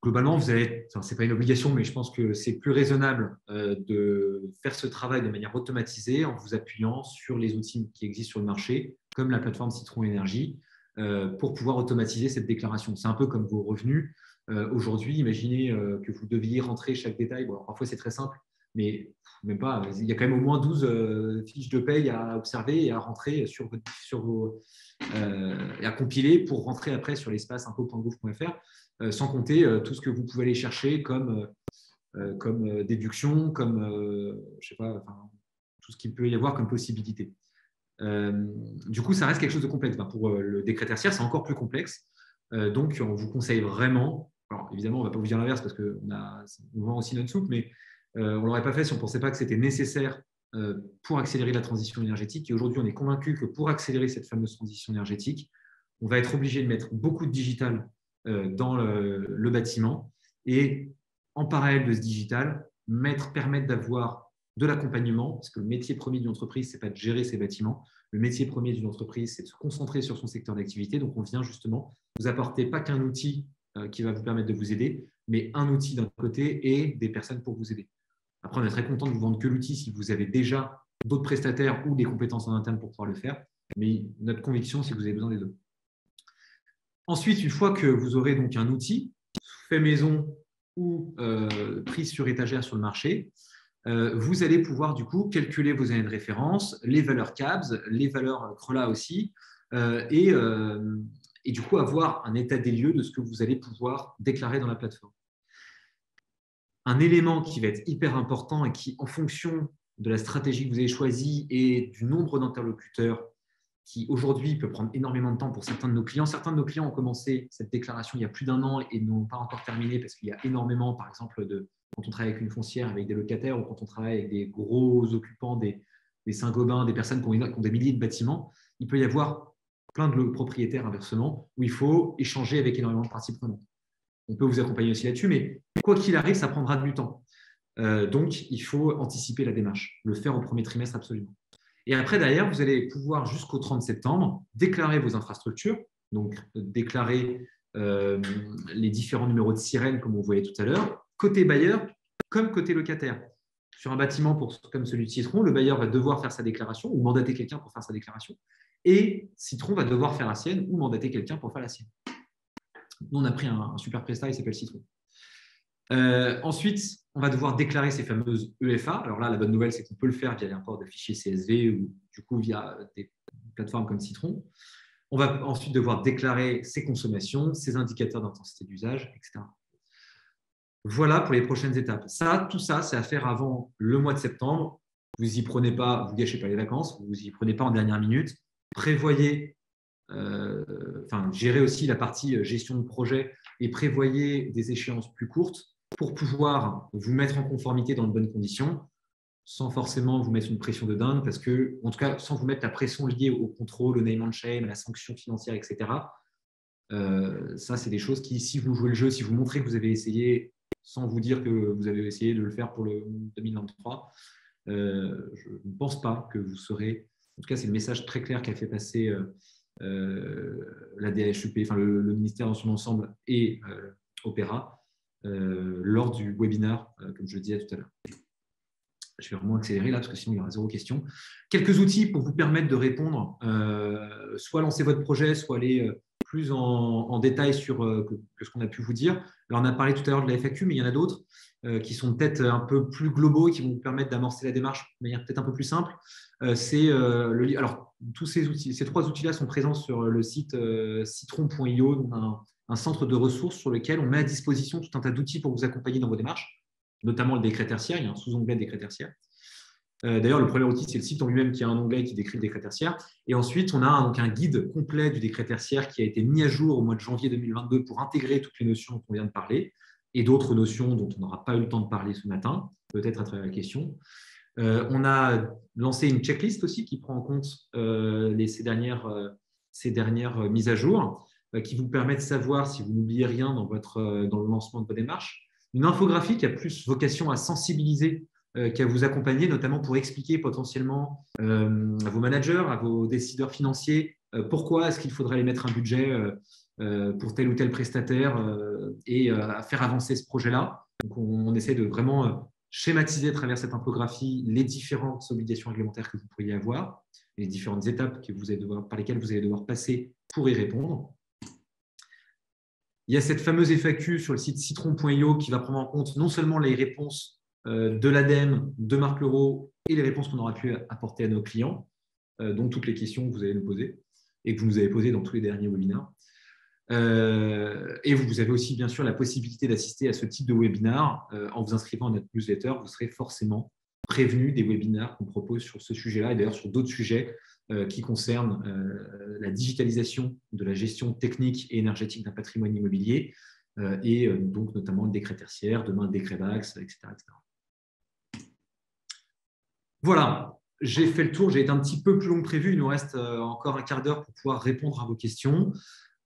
globalement, vous avez, ce n'est pas une obligation, mais je pense que c'est plus raisonnable de faire ce travail de manière automatisée en vous appuyant sur les outils qui existent sur le marché, comme la plateforme Citron Énergie, pour pouvoir automatiser cette déclaration. C'est un peu comme vos revenus. Aujourd'hui, imaginez que vous deviez rentrer chaque détail. Bon, parfois, c'est très simple, mais même pas. Il y a quand même au moins 12 fiches de paye à observer et à rentrer sur vos et à compiler pour rentrer après sur l'espace impôt.gouv.fr, sans compter tout ce que vous pouvez aller chercher comme déduction, comme je sais pas, enfin, tout ce qu'il peut y avoir comme possibilité. Du coup, ça reste quelque chose de complexe. Pour le décret tertiaire, c'est encore plus complexe. Donc, on vous conseille vraiment, alors évidemment, on ne va pas vous dire l'inverse parce qu'on vend aussi notre soupe, mais on ne l'aurait pas fait si on ne pensait pas que c'était nécessaire pour accélérer la transition énergétique. Et aujourd'hui, on est convaincu que pour accélérer cette fameuse transition énergétique, on va être obligé de mettre beaucoup de digital dans le bâtiment et en parallèle de ce digital, permettre d'avoir de l'accompagnement, parce que le métier premier d'une entreprise, ce n'est pas de gérer ses bâtiments. Le métier premier d'une entreprise, c'est de se concentrer sur son secteur d'activité. Donc, on vient justement vous apporter pas qu'un outil qui va vous permettre de vous aider, mais un outil d'un côté et des personnes pour vous aider. Après, on est très content de vous vendre que l'outil si vous avez déjà d'autres prestataires ou des compétences en interne pour pouvoir le faire. Mais notre conviction, c'est que vous avez besoin des deux. Ensuite, une fois que vous aurez donc un outil fait maison ou pris sur étagère sur le marché, vous allez pouvoir du coup calculer vos années de référence, les valeurs CABS, les valeurs CRELA aussi, et du coup avoir un état des lieux de ce que vous allez pouvoir déclarer dans la plateforme. Un élément qui va être hyper important et qui, en fonction de la stratégie que vous avez choisie et du nombre d'interlocuteurs, qui aujourd'hui peut prendre énormément de temps pour certains de nos clients. Certains de nos clients ont commencé cette déclaration il y a plus d'1 an et n'ont pas encore terminé parce qu'il y a énormément, par exemple, quand on travaille avec une foncière, avec des locataires ou quand on travaille avec des gros occupants, des Saint-Gobain, des personnes qui ont des milliers de bâtiments, il peut y avoir plein de propriétaires inversement où il faut échanger avec énormément de parties prenantes. On peut vous accompagner aussi là-dessus, mais quoi qu'il arrive, ça prendra du temps. Donc, il faut anticiper la démarche, le faire au premier trimestre absolument. Et après, derrière, vous allez pouvoir, jusqu'au 30 septembre, déclarer vos infrastructures, donc déclarer les différents numéros de sirène, comme on voyait tout à l'heure, côté bailleur comme côté locataire. Sur un bâtiment comme celui de Citron, le bailleur va devoir faire sa déclaration ou mandater quelqu'un pour faire sa déclaration, et Citron va devoir faire la sienne ou mandater quelqu'un pour faire la sienne. Nous, on a pris un super prestat, il s'appelle Citron. Ensuite, on va devoir déclarer ces fameuses EFA. Alors là, la bonne nouvelle, c'est qu'on peut le faire via l'import de fichiers CSV ou du coup via des plateformes comme Citron. On va ensuite devoir déclarer ses consommations, ses indicateurs d'intensité d'usage, etc. Voilà pour les prochaines étapes. Tout ça, c'est à faire avant le mois de septembre. Vous n'y prenez pas, vous gâchez pas les vacances, vous n'y prenez pas en dernière minute. Prévoyez, gérez aussi la partie gestion de projet et prévoyez des échéances plus courtes pour pouvoir vous mettre en conformité dans de bonnes conditions, sans forcément vous mettre une pression de dingue, parce que, en tout cas, sans vous mettre la pression liée au contrôle, au name and shame, à la sanction financière, etc. Ça, c'est des choses qui, si vous jouez le jeu, si vous montrez que vous avez essayé, sans vous dire que vous avez essayé de le faire pour le 2023, je ne pense pas que vous serez… En tout cas, c'est le message très clair qu'a fait passer la DHUP, enfin le ministère dans son ensemble et Opéra, lors du webinaire, comme je le disais tout à l'heure. Je vais vraiment accélérer là, parce que sinon il y aura 0 question. Quelques outils pour vous permettre de répondre, soit lancer votre projet, soit aller plus en détail sur que ce qu'on a pu vous dire. Alors, on a parlé tout à l'heure de la FAQ, mais il y en a d'autres qui sont peut-être un peu plus globaux et qui vont vous permettre d'amorcer la démarche de manière peut-être un peu plus simple. Alors, tous ces 3 outils-là sont présents sur le site citron.io, donc un un centre de ressources sur lequel on met à disposition tout un tas d'outils pour vous accompagner dans vos démarches, notamment le décret tertiaire. Il y a un sous-onglet décret tertiaire. D'ailleurs, le premier outil, c'est le site en lui-même qui a un onglet qui décrit le décret tertiaire. Et ensuite, on a donc un guide complet du décret tertiaire qui a été mis à jour au mois de janvier 2022 pour intégrer toutes les notions dont on vient de parler et d'autres notions dont on n'aura pas eu le temps de parler ce matin, peut-être à travers la question. On a lancé une checklist aussi qui prend en compte ces dernières mises à jour qui vous permet de savoir si vous n'oubliez rien dans le lancement de vos démarches. Une infographie qui a plus vocation à sensibiliser qu'à vous accompagner, notamment pour expliquer potentiellement à vos managers, à vos décideurs financiers, pourquoi est-ce qu'il faudrait aller mettre un budget pour tel ou tel prestataire et à faire avancer ce projet-là. Donc, on essaie de vraiment schématiser à travers cette infographie les différentes obligations réglementaires que vous pourriez avoir, et les différentes étapes par lesquelles vous allez devoir passer pour y répondre. Il y a cette fameuse FAQ sur le site citron.io qui va prendre en compte non seulement les réponses de l'ADEME, de Marc Leroux et les réponses qu'on aura pu apporter à nos clients, donc toutes les questions que vous allez nous poser et que vous nous avez posées dans tous les derniers webinaires. Et vous avez aussi bien sûr la possibilité d'assister à ce type de webinar en vous inscrivant à notre newsletter. Vous serez forcément prévenu des webinaires qu'on propose sur ce sujet-là et d'ailleurs sur d'autres sujets qui concernent la digitalisation de la gestion technique et énergétique d'un patrimoine immobilier et donc notamment le décret tertiaire, demain le décret d'Axe, etc., etc. Voilà, j'ai fait le tour, j'ai été un petit peu plus long que prévu, il nous reste encore un quart d'heure pour pouvoir répondre à vos questions.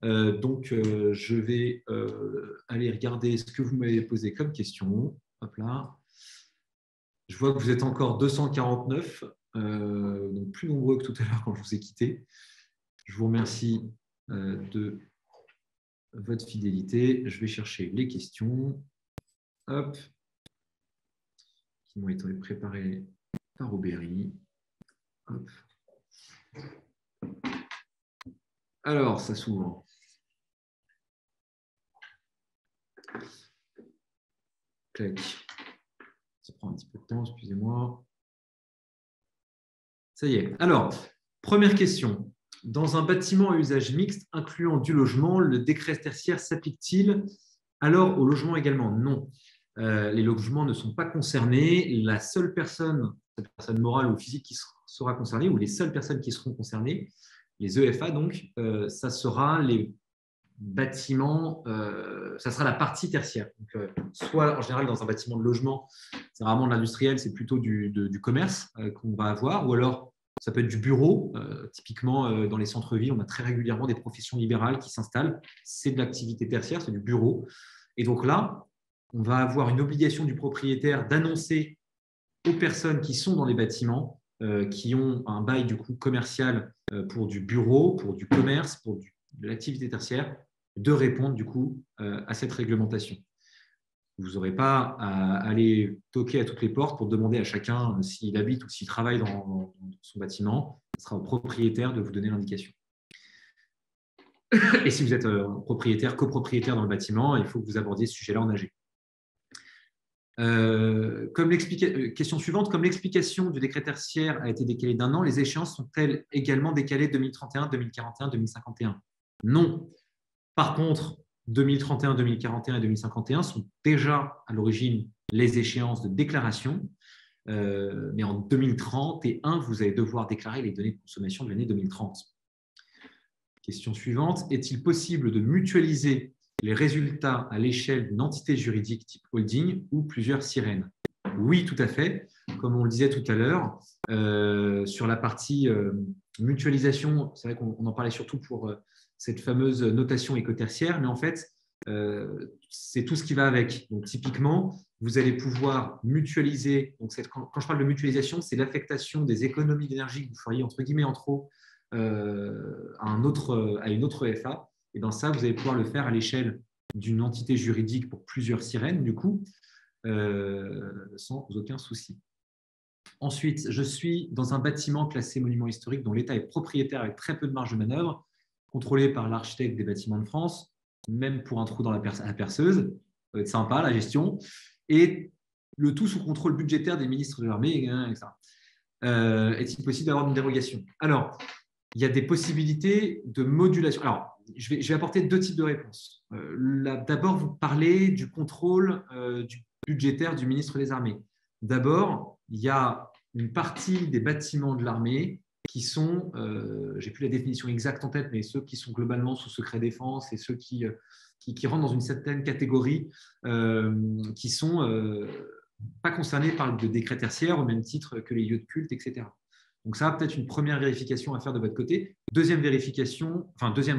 Donc, je vais aller regarder ce que vous m'avez posé comme question. Hop là. Je vois que vous êtes encore 249, donc plus nombreux que tout à l'heure quand je vous ai quitté. Je vous remercie de votre fidélité. Je vais chercher les questions. Hop. Qui m'ont été préparées par Aubéry. Hop. Alors, ça s'ouvre. Clac. Ça prend un petit peu de temps, excusez-moi. Ça y est. Alors, première question. Dans un bâtiment à usage mixte incluant du logement, le décret tertiaire s'applique-t-il alors au logement également? Non. Les logements ne sont pas concernés. La seule personne morale ou physique qui sera concernée, ou les seules personnes qui seront concernées, les EFA, donc, ça sera les bâtiments, ça sera la partie tertiaire. Donc, soit en général dans un bâtiment de logement, c'est rarement de l'industriel, c'est plutôt du commerce qu'on va avoir, ou alors ça peut être du bureau. Typiquement, dans les centres-villes, on a très régulièrement des professions libérales qui s'installent. C'est de l'activité tertiaire, c'est du bureau. Et donc là, on va avoir une obligation du propriétaire d'annoncer aux personnes qui sont dans les bâtiments, qui ont un bail du coup commercial pour du bureau, pour du commerce, pour de l'activité tertiaire, de répondre du coup à cette réglementation. Vous n'aurez pas à aller toquer à toutes les portes pour demander à chacun s'il habite ou s'il travaille dans son bâtiment. Ce sera au propriétaire de vous donner l'indication. Et si vous êtes propriétaire, copropriétaire dans le bâtiment, il faut que vous abordiez ce sujet-là en AG. Question suivante, comme l'explication du décret tertiaire a été décalée d'un an, les échéances sont-elles également décalées 2031, 2041, 2051? Non. Par contre, 2031, 2041 et 2051 sont déjà à l'origine les échéances de déclaration, mais en 2031, vous allez devoir déclarer les données de consommation de l'année 2030. Question suivante, est-il possible de mutualiser les résultats à l'échelle d'une entité juridique type holding ou plusieurs sirènes? Oui, tout à fait. Comme on le disait tout à l'heure, sur la partie mutualisation, c'est vrai qu'on en parlait surtout pour cette fameuse notation écotertiaire, mais en fait, c'est tout ce qui va avec. Donc, typiquement, vous allez pouvoir mutualiser. Donc, quand je parle de mutualisation, c'est l'affectation des économies d'énergie que vous feriez entre guillemets en trop à une autre FA. Et dans ça, vous allez pouvoir le faire à l'échelle d'une entité juridique pour plusieurs sirènes, du coup, sans aucun souci. Ensuite, je suis dans un bâtiment classé monument historique dont l'État est propriétaire avec très peu de marge de manœuvre, contrôlé par l'architecte des bâtiments de France, même pour un trou dans la perceuse. Ça va être sympa, la gestion. Et le tout sous contrôle budgétaire des ministres de l'armée, etc. Est-il possible d'avoir une dérogation? Alors, il y a des possibilités de modulation. Alors, je vais apporter deux types de réponses. D'abord, vous parlez du contrôle du budgétaire du ministre des Armées. D'abord, il y a une partie des bâtiments de l'armée qui sont, je n'ai plus la définition exacte en tête, mais ceux qui sont globalement sous secret défense et ceux qui rentrent dans une certaine catégorie qui sont pas concernés par le décret tertiaire au même titre que les lieux de culte, etc. Donc ça, peut-être une première vérification à faire de votre côté. Deuxième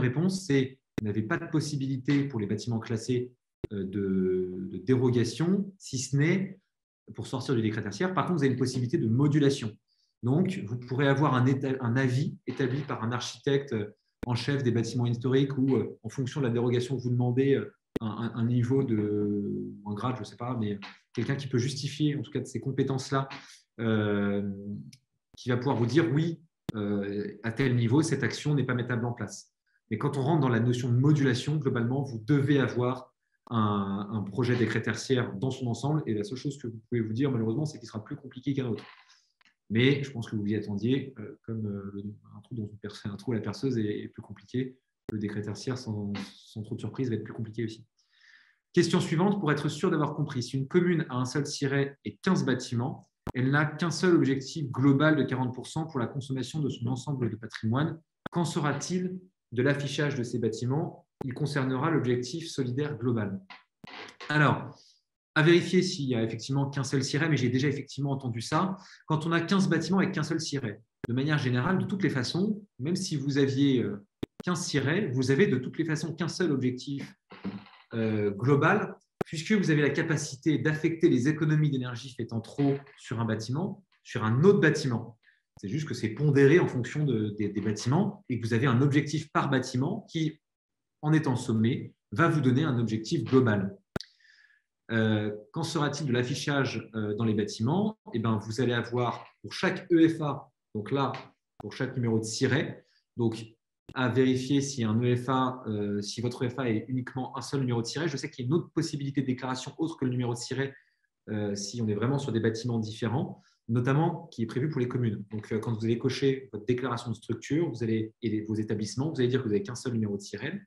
réponse, c'est vous n'avez pas de possibilité pour les bâtiments classés de dérogation, si ce n'est pour sortir du décret tertiaire. Par contre, vous avez une possibilité de modulation. Donc, vous pourrez avoir un avis établi par un architecte en chef des bâtiments historiques ou, en fonction de la dérogation que vous demandez, un niveau un grade, je ne sais pas, mais quelqu'un qui peut justifier, en tout cas, de ces compétences-là, qui va pouvoir vous dire oui, à tel niveau, cette action n'est pas mettable en place. Mais quand on rentre dans la notion de modulation, globalement, vous devez avoir un projet décret tertiaire dans son ensemble. Et la seule chose que vous pouvez vous dire, malheureusement, c'est qu'il sera plus compliqué qu'un autre. Mais je pense que vous y attendiez, comme un trou à la perceuse est plus compliqué, le décret tertiaire, sans trop de surprise, va être plus compliqué aussi. Question suivante, pour être sûr d'avoir compris, si une commune a un seul siret et 15 bâtiments, elle n'a qu'un seul objectif global de 40% pour la consommation de son ensemble de patrimoine. Qu'en sera-t-il de l'affichage de ces bâtiments? Il concernera l'objectif solidaire global. Alors, à vérifier s'il n'y a effectivement qu'un seul siret, mais j'ai déjà effectivement entendu ça. Quand on a 15 bâtiments avec qu'un seul siret, de manière générale, de toutes les façons, même si vous aviez 15 sirets, vous avez de toutes les façons qu'un seul objectif global, puisque vous avez la capacité d'affecter les économies d'énergie faites en trop sur un bâtiment, sur un autre bâtiment. C'est juste que c'est pondéré en fonction des bâtiments et que vous avez un objectif par bâtiment qui, en étant sommé, va vous donner un objectif global. Qu'en sera-t-il de l'affichage dans les bâtiments? Eh bien, vous allez avoir pour chaque EFA, donc là, pour chaque numéro de siret, donc à vérifier si si votre EFA est uniquement un seul numéro de siret. Je sais qu'il y a une autre possibilité de déclaration autre que le numéro de siret si on est vraiment sur des bâtiments différents, notamment qui est prévu pour les communes. Donc, quand vous allez cocher votre déclaration de structure et vos établissements, vous allez dire que vous n'avez qu'un seul numéro de siret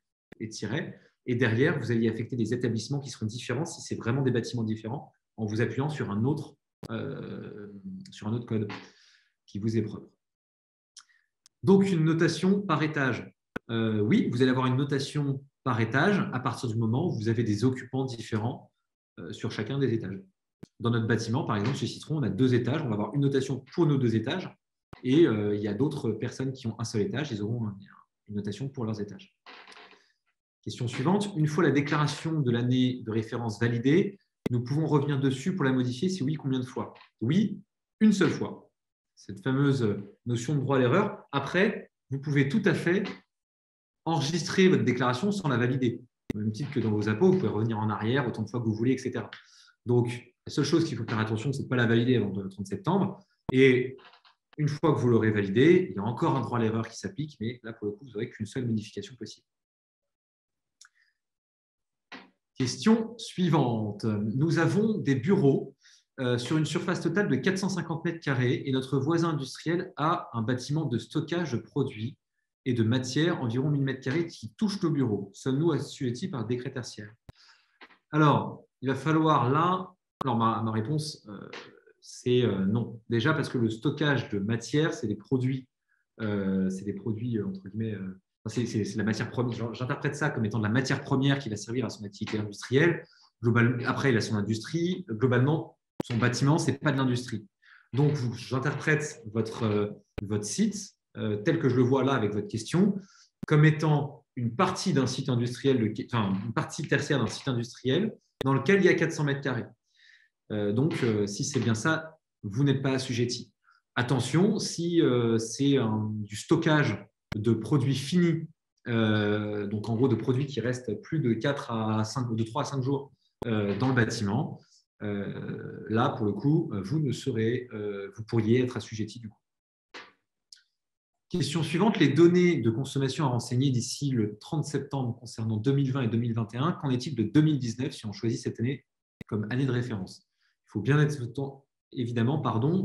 et derrière, vous allez affecter des établissements qui seront différents si c'est vraiment des bâtiments différents en vous appuyant sur un autre code qui vous est propre. Donc, une notation par étage. Oui, vous allez avoir une notation par étage à partir du moment où vous avez des occupants différents sur chacun des étages. Dans notre bâtiment, par exemple, chez Citron, on a 2 étages. On va avoir une notation pour nos 2 étages. Et il y a d'autres personnes qui ont un seul étage. Ils auront une notation pour leurs étages. Question suivante. Une fois la déclaration de l'année de référence validée, nous pouvons revenir dessus pour la modifier. Si oui, combien de fois? Oui, une seule fois. Cette fameuse notion de droit à l'erreur. Après, vous pouvez tout à fait enregistrer votre déclaration sans la valider. Au même titre que dans vos appos, vous pouvez revenir en arrière autant de fois que vous voulez, etc. Donc, la seule chose qu'il faut faire attention, c'est de ne pas la valider avant le 30 septembre. Et une fois que vous l'aurez validée, il y a encore un droit à l'erreur qui s'applique, mais là, pour le coup, vous n'aurez qu'une seule modification possible. Question suivante. Nous avons des bureaux sur une surface totale de 450 mètres carrés et notre voisin industriel a un bâtiment de stockage de produits et de matières, environ 1000 mètres carrés, qui touche nos bureaux. Sommes-nous assujettis par décret tertiaire? Alors, il va falloir là… Alors, ma réponse, c'est non. Déjà parce que le stockage de matières, c'est des produits, entre guillemets… c'est la matière première. J'interprète ça comme étant de la matière première qui va servir à son activité industrielle. Après, il a son industrie. Globalement, son bâtiment, ce n'est pas de l'industrie. Donc, j'interprète votre site, tel que je le vois là avec votre question, comme étant une partie d'un site industriel, une partie tertiaire d'un site industriel dans lequel il y a 400 mètres carrés. Donc, si c'est bien ça, vous n'êtes pas assujetti. Attention, si c'est du stockage de produits finis, donc en gros de produits qui restent plus de 3 à 5 jours dans le bâtiment, là, pour le coup, vous pourriez être assujetti du coup. Question suivante, les données de consommation à renseigner d'ici le 30 septembre concernant 2020 et 2021, qu'en est-il de 2019 si on choisit cette année comme année de référence? Il faut bien évidemment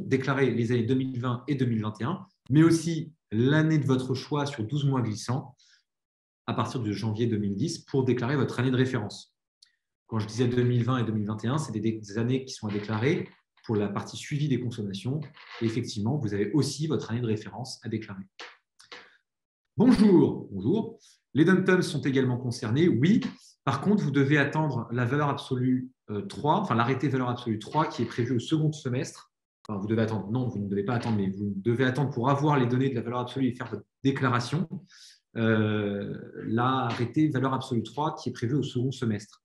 déclarer les années 2020 et 2021, mais aussi l'année de votre choix sur 12 mois glissants. à partir de janvier 2010 pour déclarer votre année de référence. Quand je disais 2020 et 2021, c'est des années qui sont à déclarer pour la partie suivi des consommations. Et effectivement, vous avez aussi votre année de référence à déclarer. Bonjour, bonjour. Les dom-toms sont également concernés, oui. Par contre, vous devez attendre la valeur absolue 3, enfin l'arrêté valeur absolue 3 qui est prévu au second semestre. Enfin, vous devez attendre, non, vous ne devez pas attendre, mais vous devez attendre pour avoir les données de la valeur absolue et faire votre déclaration. L'arrêté valeur absolue 3 qui est prévu au second semestre.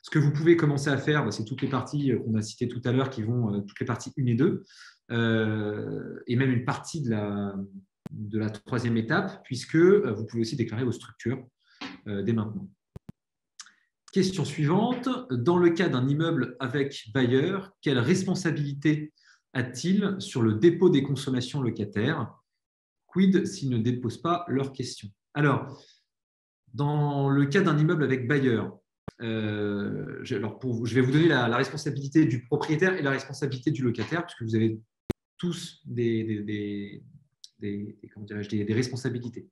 Ce que vous pouvez commencer à faire, c'est toutes les parties qu'on a citées tout à l'heure, qui vont toutes les parties 1 et 2, et même une partie de la troisième étape, puisque vous pouvez aussi déclarer vos structures dès maintenant. Question suivante. Dans le cas d'un immeuble avec bailleur, quelle responsabilité a-t-il sur le dépôt des consommations locataires? Quid s'ils ne déposent pas leurs questions? Alors, dans le cas d'un immeuble avec bailleur, je vais vous donner la responsabilité du propriétaire et la responsabilité du locataire, puisque vous avez tous des responsabilités.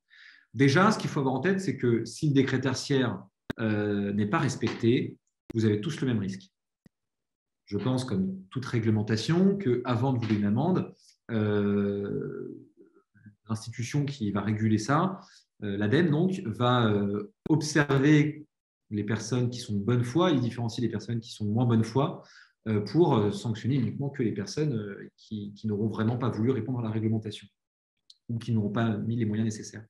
Déjà, ce qu'il faut avoir en tête, c'est que si le décret tertiaire n'est pas respecté, vous avez tous le même risque. Je pense, comme toute réglementation, qu'avant de vous donner une amende, l'institution qui va réguler ça, l'ADEME, donc, va observer les personnes qui sont de bonne foi et différencier les personnes qui sont de moins bonne foi pour sanctionner uniquement que les personnes qui n'auront vraiment pas voulu répondre à la réglementation ou qui n'auront pas mis les moyens nécessaires.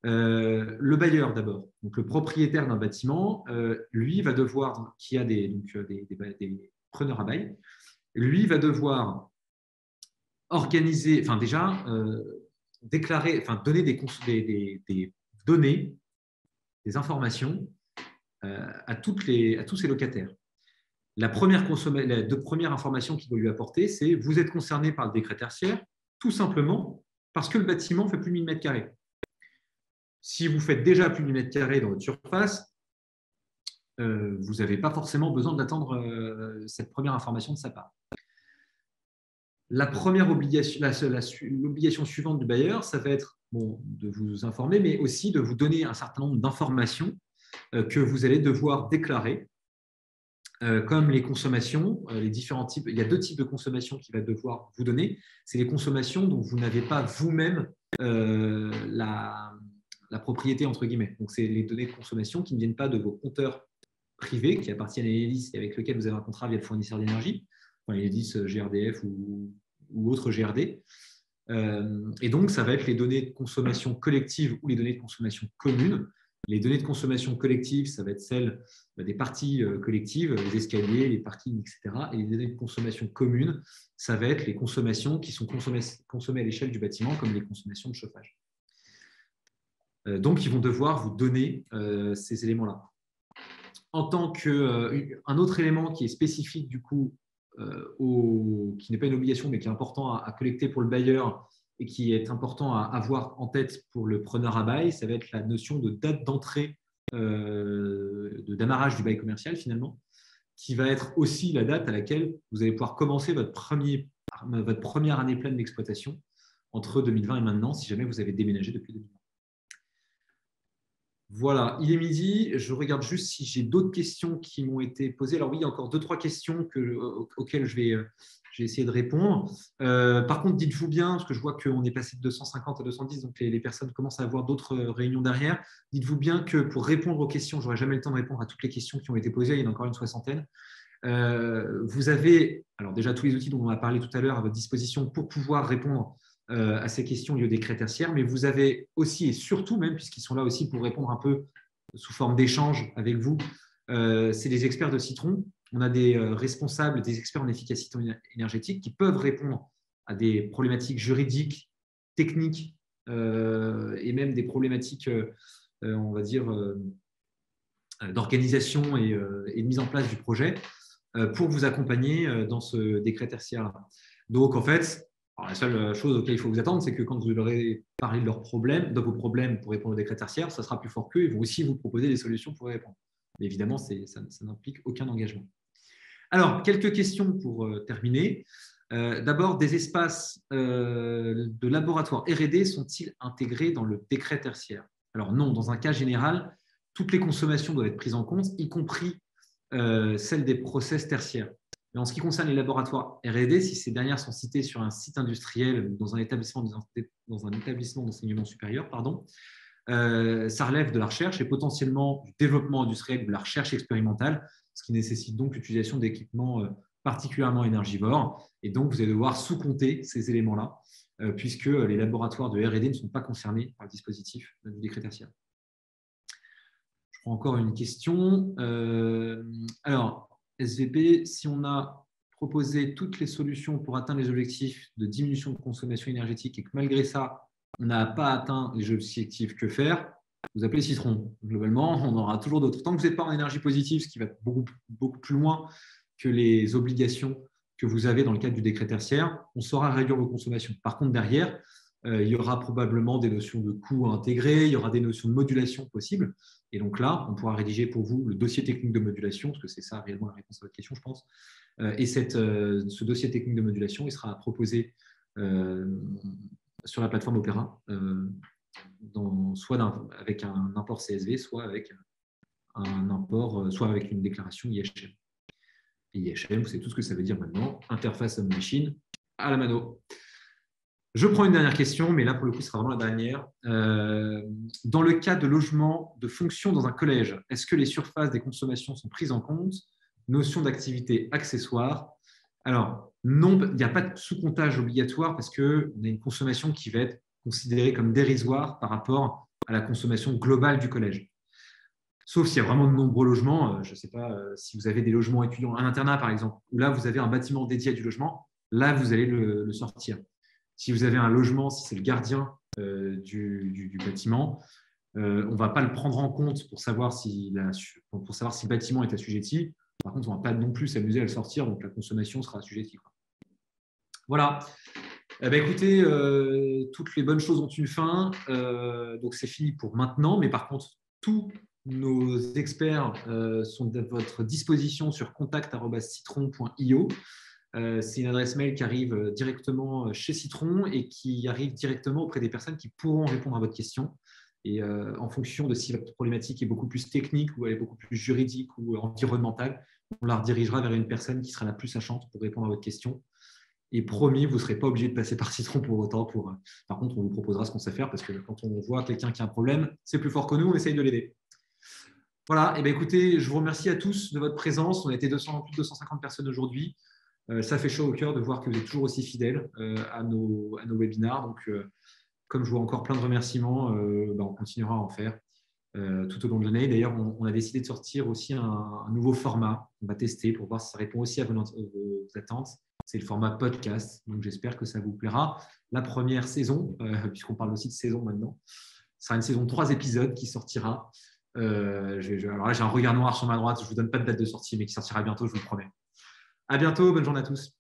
Le bailleur d'abord, donc le propriétaire d'un bâtiment, lui va devoir, qui a des preneurs à bail, lui va devoir organiser, enfin déjà déclarer, enfin donner des données, des informations à tous ses locataires. Les deux premières informations qu'il doit lui apporter, c'est vous êtes concerné par le décret tertiaire, tout simplement parce que le bâtiment fait plus de 1000 mètres carrés. Si vous faites déjà plus de 1000 mètres carrés dans votre surface, vous n'avez pas forcément besoin d'attendre cette première information de sa part. La première obligation, l'obligation suivante du bailleur, ça va être de vous informer, mais aussi de vous donner un certain nombre d'informations que vous allez devoir déclarer, comme les consommations, les différents types. Il y a deux types de consommations qu'il va devoir vous donner. C'est les consommations dont vous n'avez pas vous-même la propriété, entre guillemets. Donc, c'est les données de consommation qui ne viennent pas de vos compteurs privés qui appartiennent à Enedis et avec lesquels vous avez un contrat via le fournisseur d'énergie, Enedis, GRDF ou autre GRD. Et donc, ça va être les données de consommation collective ou les données de consommation commune. Les données de consommation collective, ça va être celles des parties collectives, les escaliers, les parkings, etc. Et les données de consommation commune, ça va être les consommations qui sont consommées à l'échelle du bâtiment, comme les consommations de chauffage. Donc, ils vont devoir vous donner ces éléments-là. En tant qu'un autre élément qui est spécifique, du coup, qui n'est pas une obligation, mais qui est important à collecter pour le bailleur et qui est important à avoir en tête pour le preneur à bail, ça va être la notion de date d'entrée, de démarrage du bail commercial, finalement, qui va être aussi la date à laquelle vous allez pouvoir commencer votre première année pleine d'exploitation entre 2020 et maintenant, si jamais vous avez déménagé depuis 2020. Voilà, il est midi. Je regarde juste si j'ai d'autres questions qui m'ont été posées. Alors oui, il y a encore 2-3 questions auxquelles je vais essayer de répondre. Par contre, dites-vous bien, parce que je vois qu'on est passé de 250 à 210, donc les personnes commencent à avoir d'autres réunions derrière. Dites-vous bien que pour répondre aux questions, je n'aurai jamais le temps de répondre à toutes les questions qui ont été posées. Il y en a encore une soixantaine. Vous avez alors déjà tous les outils dont on a parlé tout à l'heure à votre disposition pour pouvoir répondre à ces questions liées au décret tertiaire, mais vous avez aussi et surtout même, puisqu'ils sont là aussi pour répondre un peu sous forme d'échange avec vous, c'est les experts de Citron. On a des responsables, des experts en efficacité énergétique qui peuvent répondre à des problématiques juridiques, techniques et même des problématiques, on va dire, d'organisation et de mise en place du projet pour vous accompagner dans ce décret tertiaire-là. Donc, en fait, alors, la seule chose auquel il faut vous attendre, c'est que quand vous leur aurez parlé de vos problèmes pour répondre au décret tertiaire, ça sera plus fort qu'eux. Ils vont aussi vous proposer des solutions pour y répondre. Mais évidemment, ça n'implique aucun engagement. Alors, quelques questions pour terminer. D'abord, des espaces de laboratoire R&D sont-ils intégrés dans le décret tertiaire? Alors non, dans un cas général, toutes les consommations doivent être prises en compte, y compris celles des process tertiaires. Mais en ce qui concerne les laboratoires R&D, si ces dernières sont citées sur un site industriel dans un établissement d'enseignement supérieur, ça relève de la recherche et potentiellement du développement industriel ou de la recherche expérimentale, ce qui nécessite donc l'utilisation d'équipements particulièrement énergivores. Et donc, vous allez devoir sous-compter ces éléments-là, puisque les laboratoires de R&D ne sont pas concernés par le dispositif du décret tertiaire. Je prends encore une question. Alors, SVP, si on a proposé toutes les solutions pour atteindre les objectifs de diminution de consommation énergétique et que malgré ça, on n'a pas atteint les objectifs, que faire? Vous appelez Citron. Globalement, on aura toujours d'autres. Tant que vous n'êtes pas en énergie positive, ce qui va beaucoup plus loin que les obligations que vous avez dans le cadre du décret tertiaire, on saura réduire vos consommations. Par contre, derrière, il y aura probablement des notions de coûts intégrés, il y aura des notions de modulation possibles. Et donc là, on pourra rédiger pour vous le dossier technique de modulation, parce que c'est ça réellement la réponse à votre question, je pense. Et ce dossier technique de modulation, il sera proposé sur la plateforme Opéra, soit avec un import CSV, soit avec un import, soit avec une déclaration IHM. Et IHM, vous savez tout ce que ça veut dire maintenant, interface homme-machine à la mano. Je prends une dernière question, mais là, pour le coup, ce sera vraiment la dernière. Dans le cas de logement de fonction dans un collège, est-ce que les surfaces des consommations sont prises en compte? Notion d'activité accessoire. Alors, non, il n'y a pas de sous-comptage obligatoire parce qu'on a une consommation qui va être considérée comme dérisoire par rapport à la consommation globale du collège. Sauf s'il y a vraiment de nombreux logements. Je ne sais pas si vous avez des logements étudiants, un internat par exemple, où là, vous avez un bâtiment dédié à du logement, là, vous allez le sortir. Si vous avez un logement, si c'est le gardien du bâtiment, on ne va pas le prendre en compte pour savoir si le bâtiment est assujetti. Par contre, on ne va pas non plus s'amuser à le sortir, donc la consommation sera assujettie. Voilà. Écoutez, toutes les bonnes choses ont une fin. Donc, c'est fini pour maintenant. Mais par contre, tous nos experts sont à votre disposition sur contact@citron.io. C'est une adresse mail qui arrive directement chez Citron et qui arrive directement auprès des personnes qui pourront répondre à votre question. Et en fonction de si votre problématique est beaucoup plus technique ou elle est beaucoup plus juridique ou environnementale, on la redirigera vers une personne qui sera la plus sachante pour répondre à votre question. Et promis, vous ne serez pas obligé de passer par Citron pour autant. Par contre, on vous proposera ce qu'on sait faire parce que quand on voit quelqu'un qui a un problème, c'est plus fort que nous, on essaye de l'aider. Voilà, et écoutez, je vous remercie à tous de votre présence. On a été plus de 250 personnes aujourd'hui. Ça fait chaud au cœur de voir que vous êtes toujours aussi fidèles à nos webinars. Donc, comme je vois encore plein de remerciements, on continuera à en faire tout au long de l'année. D'ailleurs, on a décidé de sortir aussi un nouveau format. On va tester pour voir si ça répond aussi à vos attentes. C'est le format podcast. Donc, j'espère que ça vous plaira. La première saison, puisqu'on parle aussi de saison maintenant, sera une saison de 3 épisodes qui sortira. Alors là, j'ai un regard noir sur ma droite. Je ne vous donne pas de date de sortie, mais qui sortira bientôt, je vous le promets. À bientôt. Bonne journée à tous.